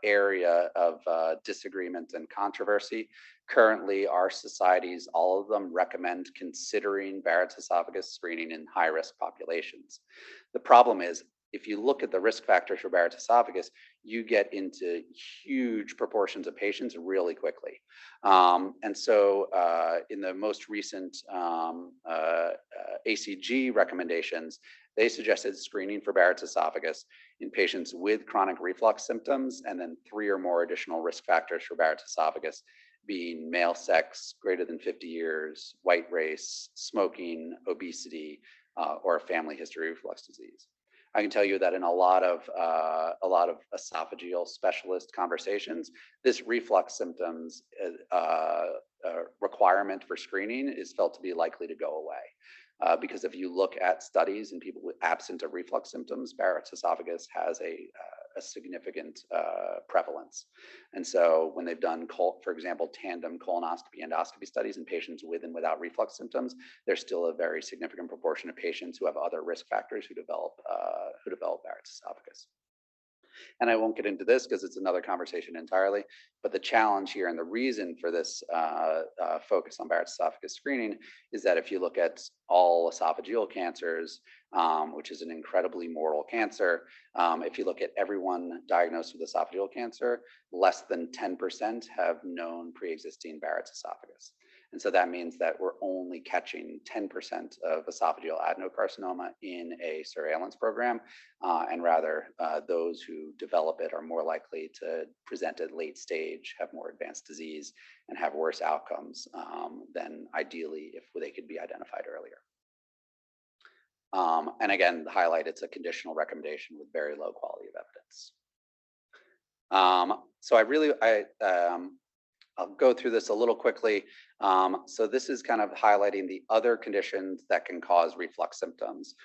area of disagreement and controversy. Currently, our societies, all of them recommend considering Barrett's esophagus screening in high-risk populations. The problem is, if you look at the risk factors for Barrett's esophagus, you get into huge proportions of patients really quickly. And so in the most recent ACG recommendations, they suggested screening for Barrett's esophagus in patients with chronic reflux symptoms, and then 3 or more additional risk factors for Barrett's esophagus, being male sex, greater than 50 years, white race, smoking, obesity, or a family history of reflux disease. I can tell you that in a lot of esophageal specialist conversations, this reflux symptoms requirement for screening is felt to be likely to go away. Because if you look at studies in people with absent of reflux symptoms, Barrett's esophagus has a a significant prevalence. And so when they've done, for example, tandem colonoscopy endoscopy studies in patients with and without reflux symptoms, there's still a very significant proportion of patients who have other risk factors who develop Barrett's esophagus. And I won't get into this because it's another conversation entirely, but the challenge here and the reason for this focus on Barrett's esophagus screening is that if you look at all esophageal cancers, which is an incredibly mortal cancer, if you look at everyone diagnosed with esophageal cancer, less than 10% have known pre-existing Barrett's esophagus. And so that means that we're only catching 10% of esophageal adenocarcinoma in a surveillance program, and rather those who develop it are more likely to present at late stage, have more advanced disease, and have worse outcomes than ideally if they could be identified earlier. And again, the highlight, it's a conditional recommendation with very low quality of evidence. So I'll go through this a little quickly. So this is kind of highlighting the other conditions that can cause reflux symptoms.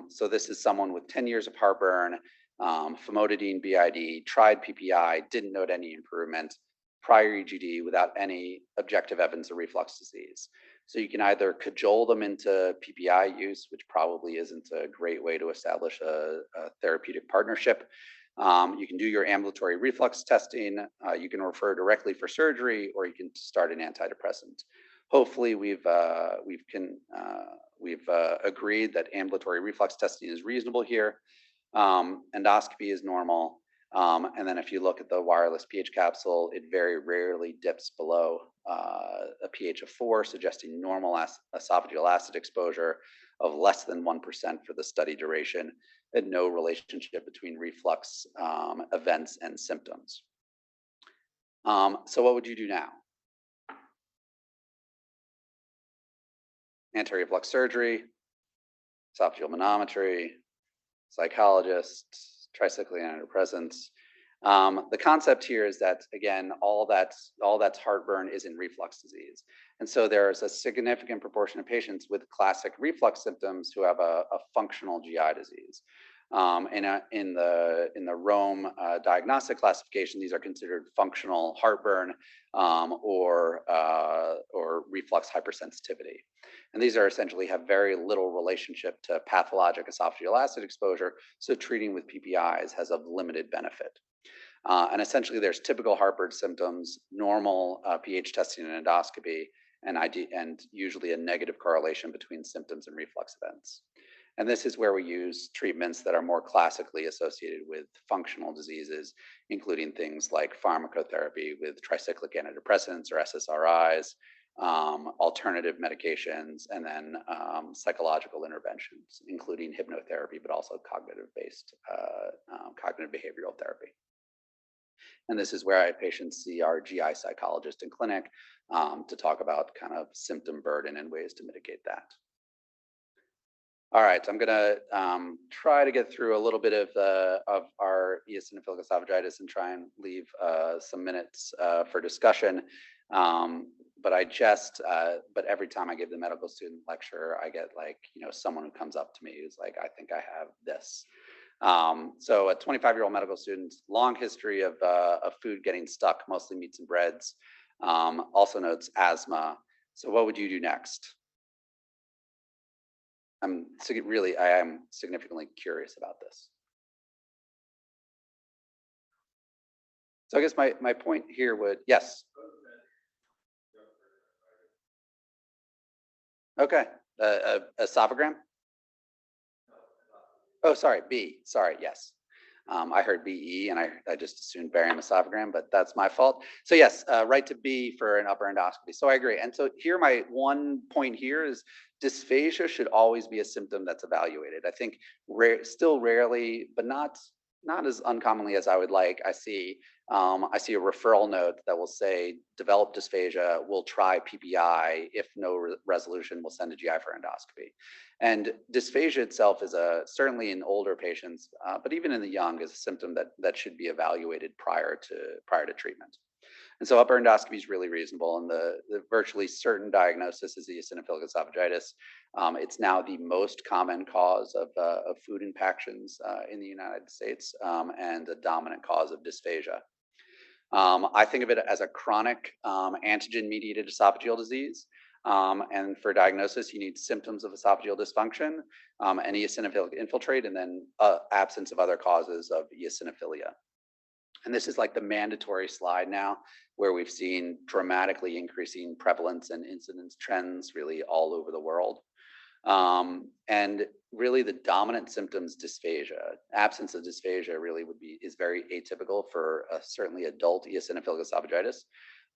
So this is someone with 10 years of heartburn, famotidine BID, tried PPI, didn't note any improvement, prior EGD without any objective evidence of reflux disease. So you can either cajole them into PPI use, which probably isn't a great way to establish a therapeutic partnership. You can do your ambulatory reflux testing. You can refer directly for surgery, or you can start an antidepressant. Hopefully, we've agreed that ambulatory reflux testing is reasonable here. Endoscopy is normal. And then if you look at the wireless pH capsule, it very rarely dips below a pH of 4, suggesting normal esophageal acid exposure of less than 1% for the study duration, and no relationship between reflux events and symptoms. So what would you do now? Anti-reflux surgery, esophageal manometry, psychologist, tricyclic antidepressants. The concept here is that, again, all that's heartburn isn't reflux disease. And so there's a significant proportion of patients with classic reflux symptoms who have a functional GI disease. In the Rome diagnostic classification, these are considered functional heartburn or reflux hypersensitivity. And these are essentially have very little relationship to pathologic esophageal acid exposure, so treating with PPIs has of limited benefit. And essentially there's typical heartburn symptoms, normal pH testing and endoscopy, and usually a negative correlation between symptoms and reflux events. And this is where we use treatments that are more classically associated with functional diseases, including things like pharmacotherapy with tricyclic antidepressants or SSRIs, alternative medications, and then psychological interventions, including hypnotherapy, but also cognitive-based cognitive behavioral therapy. And this is where I have patients see our GI psychologist in clinic to talk about kind of symptom burden and ways to mitigate that. All right, I'm gonna try to get through a little bit of our eosinophilic esophagitis and try and leave some minutes for discussion. But every time I give the medical student lecture, I get someone who comes up to me who's like, I think I have this. So a 25-year-old medical student, long history of food getting stuck, mostly meats and breads, also notes asthma. So what would you do next? I am significantly curious about this. So I guess my point here would, yes. Okay, esophagram? Oh, sorry, B, sorry, yes. I heard BE and I just assumed barium esophagram, but that's my fault. So yes, right to B for an upper endoscopy. So I agree. And so here, my one point here is dysphagia should always be a symptom that's evaluated. I think still rarely, but not as uncommonly as I would like, I see a referral note that will say, develop dysphagia, we'll try PPI. If no resolution, we'll send a GI for endoscopy. And dysphagia itself is certainly in older patients, but even in the young is a symptom that should be evaluated prior to treatment. And so upper endoscopy is really reasonable, and the virtually certain diagnosis is eosinophilic esophagitis. It's now the most common cause of food impactions in the United States, and a dominant cause of dysphagia. I think of it as a chronic antigen-mediated esophageal disease. And for diagnosis, you need symptoms of esophageal dysfunction, and eosinophilic infiltrate, and then absence of other causes of eosinophilia. And this is like the mandatory slide now, where we've seen dramatically increasing prevalence and incidence trends really all over the world. And really the dominant symptoms, dysphagia. Absence of dysphagia really is very atypical for certainly adult eosinophilic esophagitis.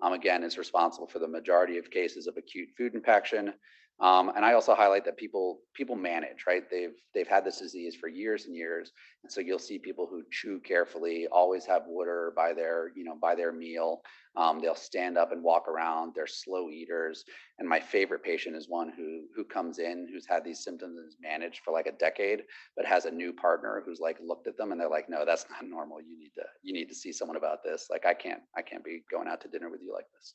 Again, is responsible for the majority of cases of acute food impaction. And I also highlight that people manage, right? They've had this disease for years and years. And so you'll see people who chew carefully, always have water by their meal. They'll stand up and walk around. They're slow eaters. And my favorite patient is one who comes in, who's had these symptoms and is managed for like a decade, but has a new partner who's like looked at them and they're like, no, that's not normal. You need to see someone about this. Like I can't be going out to dinner with you like this.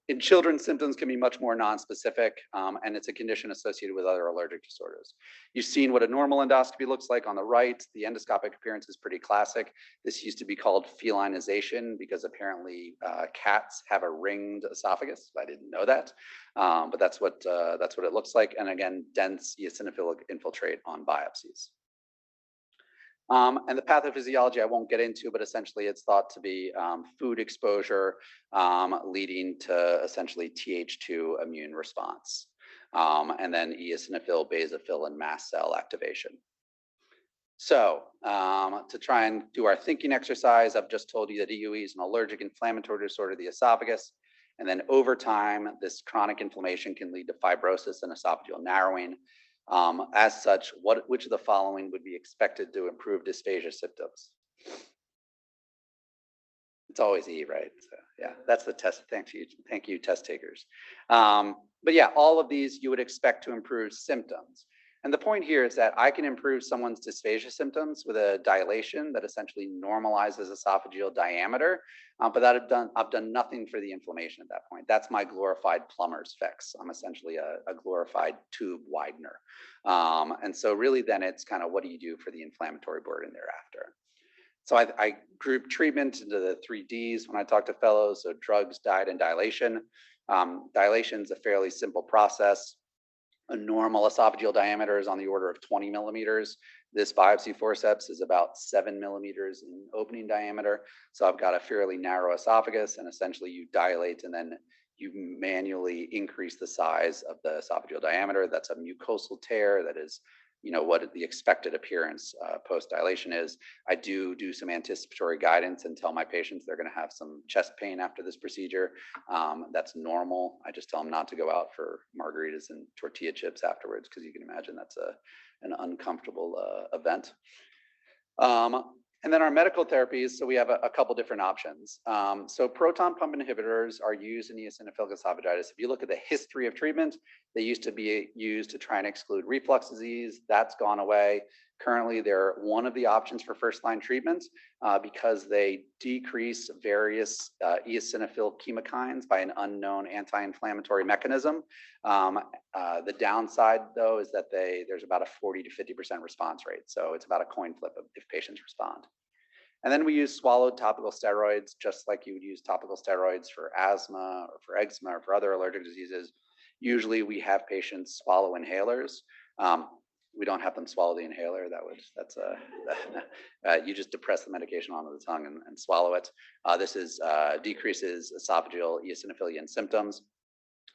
In children, symptoms can be much more nonspecific, and it's a condition associated with other allergic disorders. You've seen what a normal endoscopy looks like on the right. The endoscopic appearance is pretty classic. This used to be called felinization because apparently cats have a ringed esophagus. I didn't know that, but that's what it looks like. And again, dense eosinophilic infiltrate on biopsies. And the pathophysiology I won't get into, but essentially it's thought to be food exposure leading to essentially Th2 immune response, and then eosinophil, basophil, and mast cell activation. So to try and do our thinking exercise, I've just told you that EUE is an allergic inflammatory disorder of the esophagus. And then over time, this chronic inflammation can lead to fibrosis and esophageal narrowing. As such, which of the following would be expected to improve dysphagia symptoms? It's always E, right? So, yeah, that's the test. Thank you, test takers. But yeah, all of these you would expect to improve symptoms. And the point here is that I can improve someone's dysphagia symptoms with a dilation that essentially normalizes esophageal diameter, but I've done nothing for the inflammation at that point. That's my glorified plumber's fix. I'm essentially a glorified tube widener. And so really then it's kind of what do you do for the inflammatory burden thereafter? So I group treatment into the 3 Ds when I talk to fellows, so drugs, diet, and dilation. Dilation is a fairly simple process. A normal esophageal diameter is on the order of 20 millimeters. This biopsy forceps is about 7 millimeters in opening diameter. So I've got a fairly narrow esophagus, and essentially you dilate and then you manually increase the size of the esophageal diameter. That's a mucosal tear. That is, what the expected appearance post-dilation is. I do some anticipatory guidance and tell my patients they're going to have some chest pain after this procedure. That's normal. I just tell them not to go out for margaritas and tortilla chips afterwards, because you can imagine that's an uncomfortable event. And then our medical therapies, so we have a couple different options. So proton pump inhibitors are used in eosinophilic esophagitis. If you look at the history of treatment, they used to be used to try and exclude reflux disease. That's gone away. Currently, they're one of the options for first-line treatment because they decrease various eosinophil chemokines by an unknown anti-inflammatory mechanism. The downside, though, is that there's about a 40 to 50% response rate. So it's about a coin flip if patients respond. And then we use swallowed topical steroids, just like you would use topical steroids for asthma or for eczema or for other allergic diseases. Usually we have patients swallow inhalers. We don't have them swallow the inhaler. You just depress the medication onto the tongue and swallow it. This decreases esophageal eosinophilia and symptoms.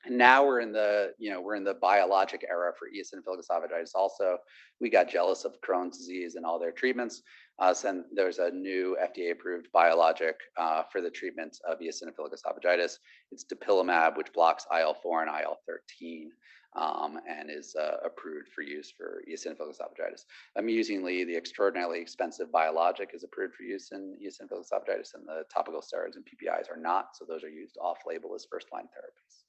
And now we're in the biologic era for eosinophilic esophagitis. Also, we got jealous of Crohn's disease and all their treatments. So there's a new FDA-approved biologic for the treatment of eosinophilic esophagitis. It's dupilumab, which blocks IL-4 and IL-13, and is approved for use for eosinophilic esophagitis. Amusingly, the extraordinarily expensive biologic is approved for use in eosinophilic esophagitis, and the topical steroids and PPIs are not. So those are used off-label as first-line therapies.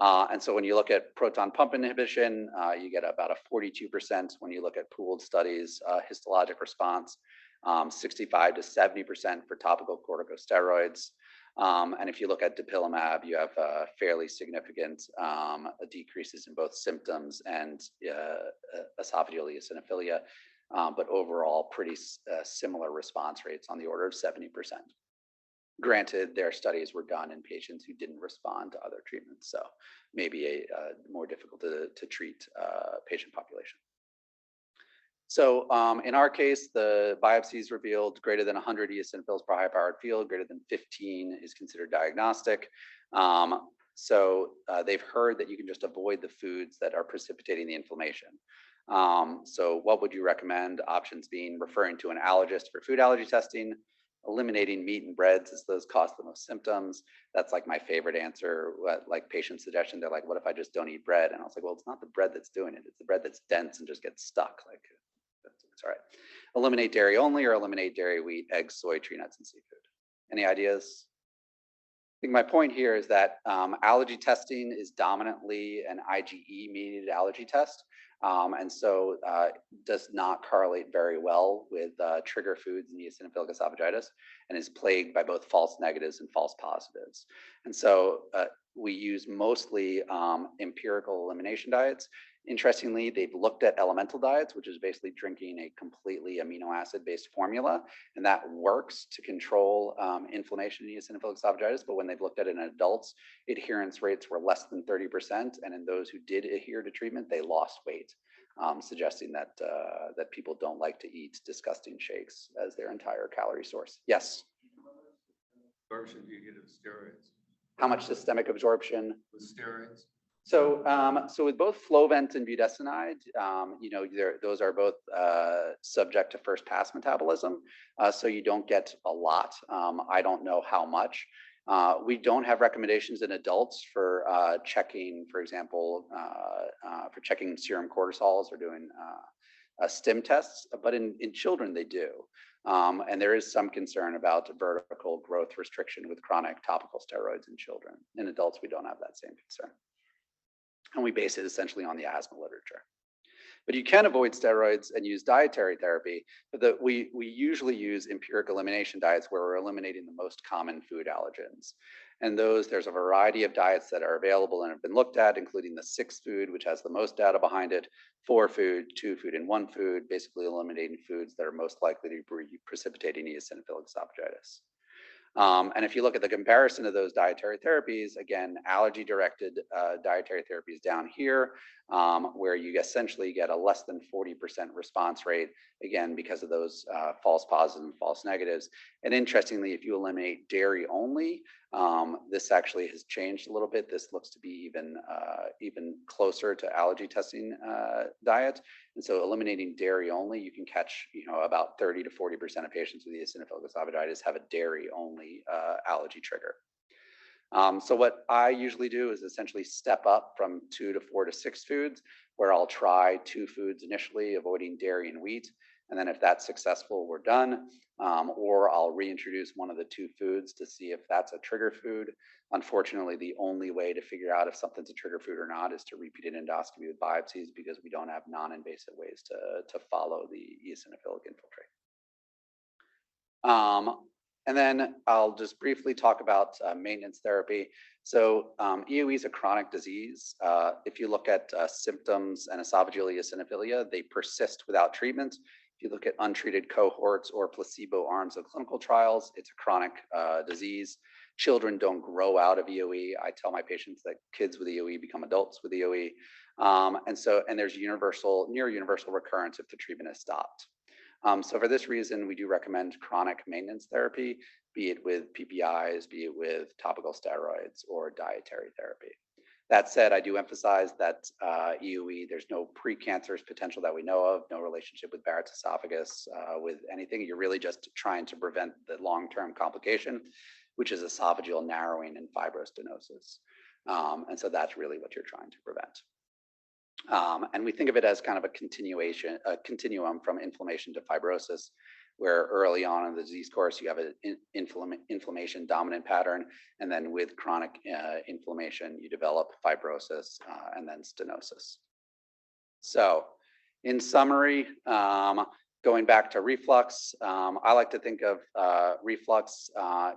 And so when you look at proton pump inhibition, you get about a 42% when you look at pooled studies, histologic response, 65 to 70% for topical corticosteroids. And if you look at dupilumab, you have fairly significant decreases in both symptoms and esophageal eosinophilia, but overall pretty similar response rates on the order of 70%. Granted, their studies were done in patients who didn't respond to other treatments, so maybe a more difficult to treat patient population. So in our case, the biopsies revealed greater than 100 eosinophils per high-powered field, greater than 15 is considered diagnostic. So they've heard that you can just avoid the foods that are precipitating the inflammation. So what would you recommend? Options being referring to an allergist for food allergy testing, eliminating meat and breads as those cause the most symptoms. That's like my favorite answer, like patient suggestion. They're like, what if I just don't eat bread? And I was like, well, it's not the bread that's doing it. It's the bread that's dense and just gets stuck. Like, it's all right. Eliminate dairy only or eliminate dairy, wheat, eggs, soy, tree nuts, and seafood. Any ideas? I think my point here is that allergy testing is dominantly an IgE-mediated allergy test. And so does not correlate very well with trigger foods in eosinophilic esophagitis and is plagued by both false negatives and false positives. And so we use mostly empirical elimination diets. Interestingly, they've looked at elemental diets, which is basically drinking a completely amino acid-based formula, and that works to control inflammation in eosinophilic esophagitis. But when they've looked at it in adults, adherence rates were less than 30%, and in those who did adhere to treatment, they lost weight, suggesting that that people don't like to eat disgusting shakes as their entire calorie source. Yes. Absorption do you get of steroids? How much systemic absorption? With steroids? So, so with both Flovent and budesonide, you know, those are both subject to first pass metabolism, so you don't get a lot. I don't know how much. We don't have recommendations in adults for checking, for example, for checking serum cortisols or doing stim tests, but in children they do. And there is some concern about vertical growth restriction with chronic topical steroids in children. In adults, we don't have that same concern. And we base it essentially on the asthma literature. But you can avoid steroids and use dietary therapy, but we usually use empiric elimination diets where we're eliminating the most common food allergens. And there's a variety of diets that are available and have been looked at, including the 6 food, which has the most data behind it, 4 food, 2 food, and 1 food, basically eliminating foods that are most likely to be precipitating eosinophilic esophagitis. And if you look at the comparison of those dietary therapies, again, allergy-directed dietary therapies down here, where you essentially get a less than 40% response rate, again, because of those false positives and false negatives. And interestingly, if you eliminate dairy only, this actually has changed a little bit. This looks to be even closer to allergy testing diet. And so eliminating dairy only, you can catch, you know, about 30 to 40% of patients with eosinophilic esophagitis have a dairy only allergy trigger. So what I usually do is essentially step up from 2 to 4 to 6 foods, where I'll try 2 foods initially, avoiding dairy and wheat. And then if that's successful, we're done. Or I'll reintroduce one of the 2 foods to see if that's a trigger food. Unfortunately, the only way to figure out if something's a trigger food or not is to repeat an endoscopy with biopsies, because we don't have non-invasive ways to follow the eosinophilic infiltrate. And then I'll just briefly talk about maintenance therapy. So EOE is a chronic disease. If you look at symptoms and esophageal eosinophilia, they persist without treatment. If you look at untreated cohorts or placebo arms of clinical trials, it's a chronic disease. Children don't grow out of EOE. I tell my patients that kids with EOE become adults with EOE. And there's near universal recurrence if the treatment is stopped. So for this reason, we do recommend chronic maintenance therapy, be it with PPIs, be it with topical steroids or dietary therapy. That said, I do emphasize that EOE, there's no precancerous potential that we know of, no relationship with Barrett's esophagus, with anything. You're really just trying to prevent the long-term complication, which is esophageal narrowing and fibrostenosis. And so that's really what you're trying to prevent. And we think of it as kind of a continuum from inflammation to fibrosis, where early on in the disease course, you have an inflammation dominant pattern. And then with chronic inflammation, you develop fibrosis and then stenosis. So in summary, Going back to reflux, I like to think of reflux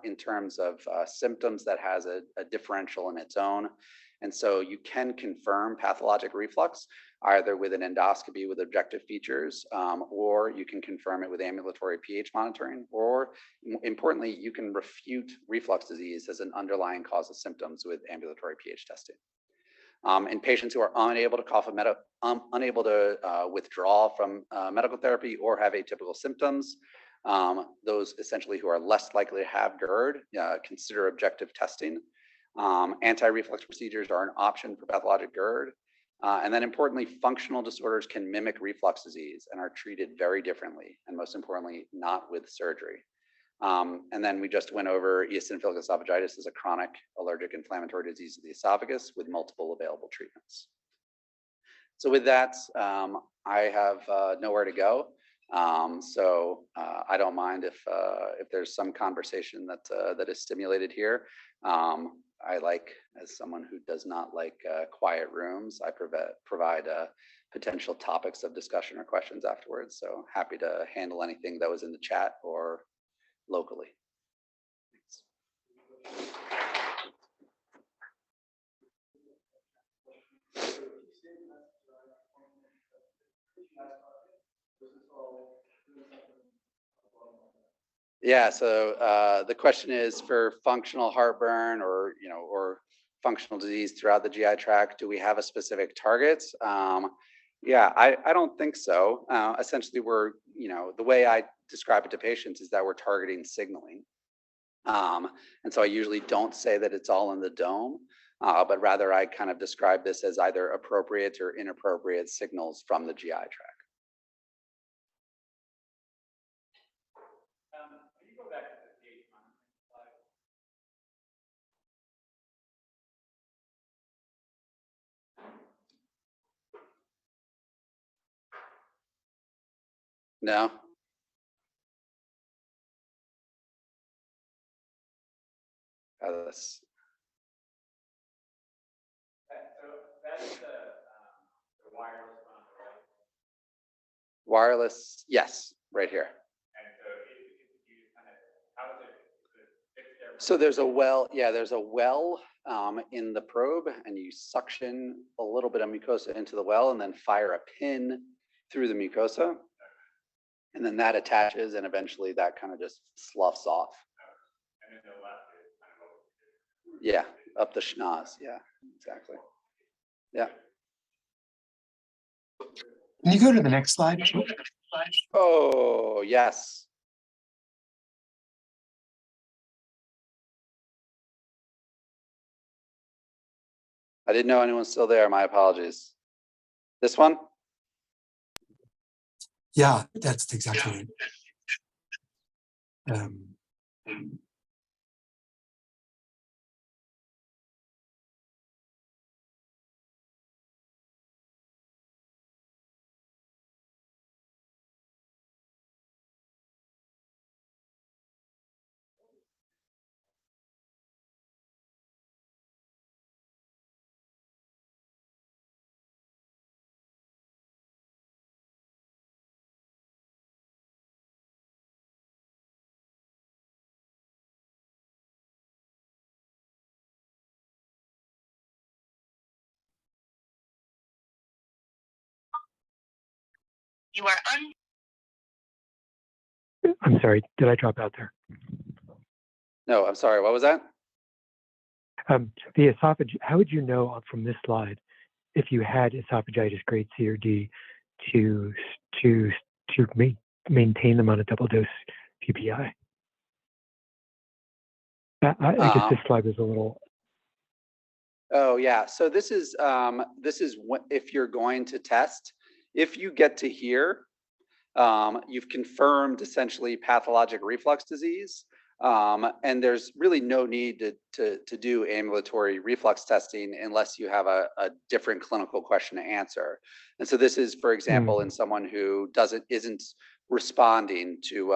in terms of symptoms that has a differential in its own. And so you can confirm pathologic reflux either with an endoscopy with objective features, or you can confirm it with ambulatory pH monitoring, or importantly, you can refute reflux disease as an underlying cause of symptoms with ambulatory pH testing. In patients who are unable to unable to withdraw from medical therapy or have atypical symptoms, those essentially who are less likely to have GERD, consider objective testing. Anti-reflux procedures are an option for pathologic GERD. And then importantly, functional disorders can mimic reflux disease and are treated very differently, and most importantly, not with surgery. And then we just went over eosinophilic esophagitis as a chronic allergic inflammatory disease of the esophagus with multiple available treatments. So with that, I have nowhere to go. So I don't mind if there's some conversation that is stimulated here. I like, as someone who does not like quiet rooms, I provide potential topics of discussion or questions afterwards. So happy to handle anything that was in the chat or locally. Thanks. Yeah, so the question is for functional heartburn or functional disease throughout the GI tract, do we have a specific target? Yeah, I don't think so. Essentially, we're, the way I describe it to patients is that we're targeting signaling. And so I usually don't say that it's all in the dome, but rather I kind of describe this as either appropriate or inappropriate signals from the GI tract. Can you go back to the pH monitoring slide? No? This. So that's the wireless one on the right. Wireless, yes, right here. And so if you kind of, how is it fixed there? So there's a well, there's a well in the probe, and you suction a little bit of mucosa into the well and then fire a pin through the mucosa. And then that attaches, and eventually that kind of just sloughs off. And then the left is kind of over. Yeah, up the schnoz. Yeah, exactly. Yeah. Can you go to the next slide? Oh, yes. I didn't know anyone was still there. My apologies. This one? Yeah, that's exactly right. You are I'm sorry, did I drop out there? No, I'm sorry. What was that? The esophageal, how would you know from this slide if you had esophagitis grade C or D to maintain them on a double dose PPI? I guess this slide was a little. Oh yeah, so this is if you're going to test, if you get to here, you've confirmed essentially pathologic reflux disease, and there's really no need to do ambulatory reflux testing unless you have a different clinical question to answer. And so this is, for example, in someone who isn't responding to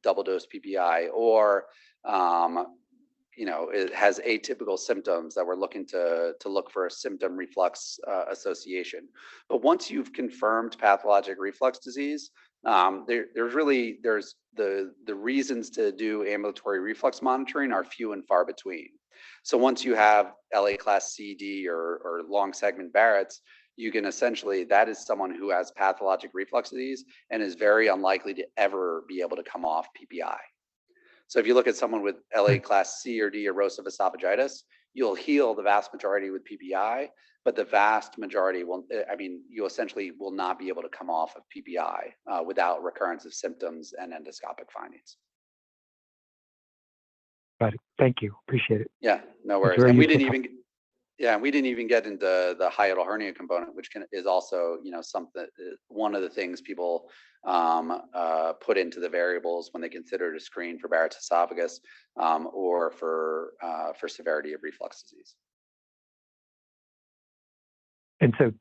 double dose PPI, or it has atypical symptoms that we're looking to look for a symptom reflux association. But once you've confirmed pathologic reflux disease, There's the reasons to do ambulatory reflux monitoring are few and far between. So once you have LA class CD or long segment Barrett's, you can essentially, that is someone who has pathologic reflux disease and is very unlikely to ever be able to come off PPI. So if you look at someone with LA class C or D erosive esophagitis, you'll heal the vast majority with PPI, but the vast majority will, you essentially will not be able to come off of PPI without recurrence of symptoms and endoscopic findings. Got it. Thank you. Appreciate it. Yeah, no That's worries. very And we useful. didn't even get into the hiatal hernia component, which is also, something, one of the things people put into the variables when they consider to screen for Barrett's esophagus or for severity of reflux disease. And so,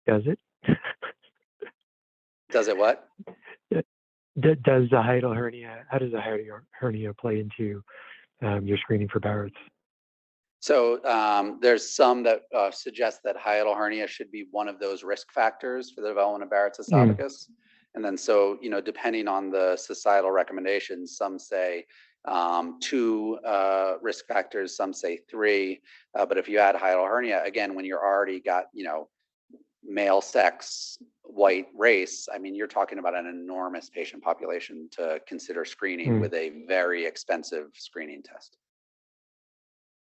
does it? Does it what? Does the hiatal hernia? How does the hiatal hernia play into your screening for Barrett's? So there's some that suggest that hiatal hernia should be one of those risk factors for the development of Barrett's esophagus. And then so, depending on the societal recommendations, some say 2 risk factors, some say 3. But if you add hiatal hernia, again, when you're already got, male sex, white race, you're talking about an enormous patient population to consider screening with a very expensive screening test.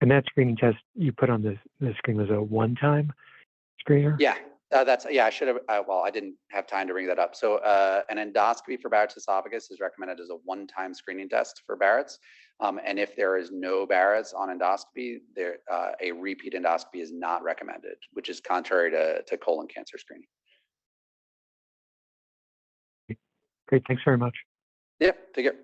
And that screening test you put on the screen was a one-time screener? Yeah, I should have, I didn't have time to bring that up. So an endoscopy for Barrett's esophagus is recommended as a one-time screening test for Barrett's. And if there is no Barrett's on endoscopy, a repeat endoscopy is not recommended, which is contrary to colon cancer screening. Great, thanks very much. Yeah, take care.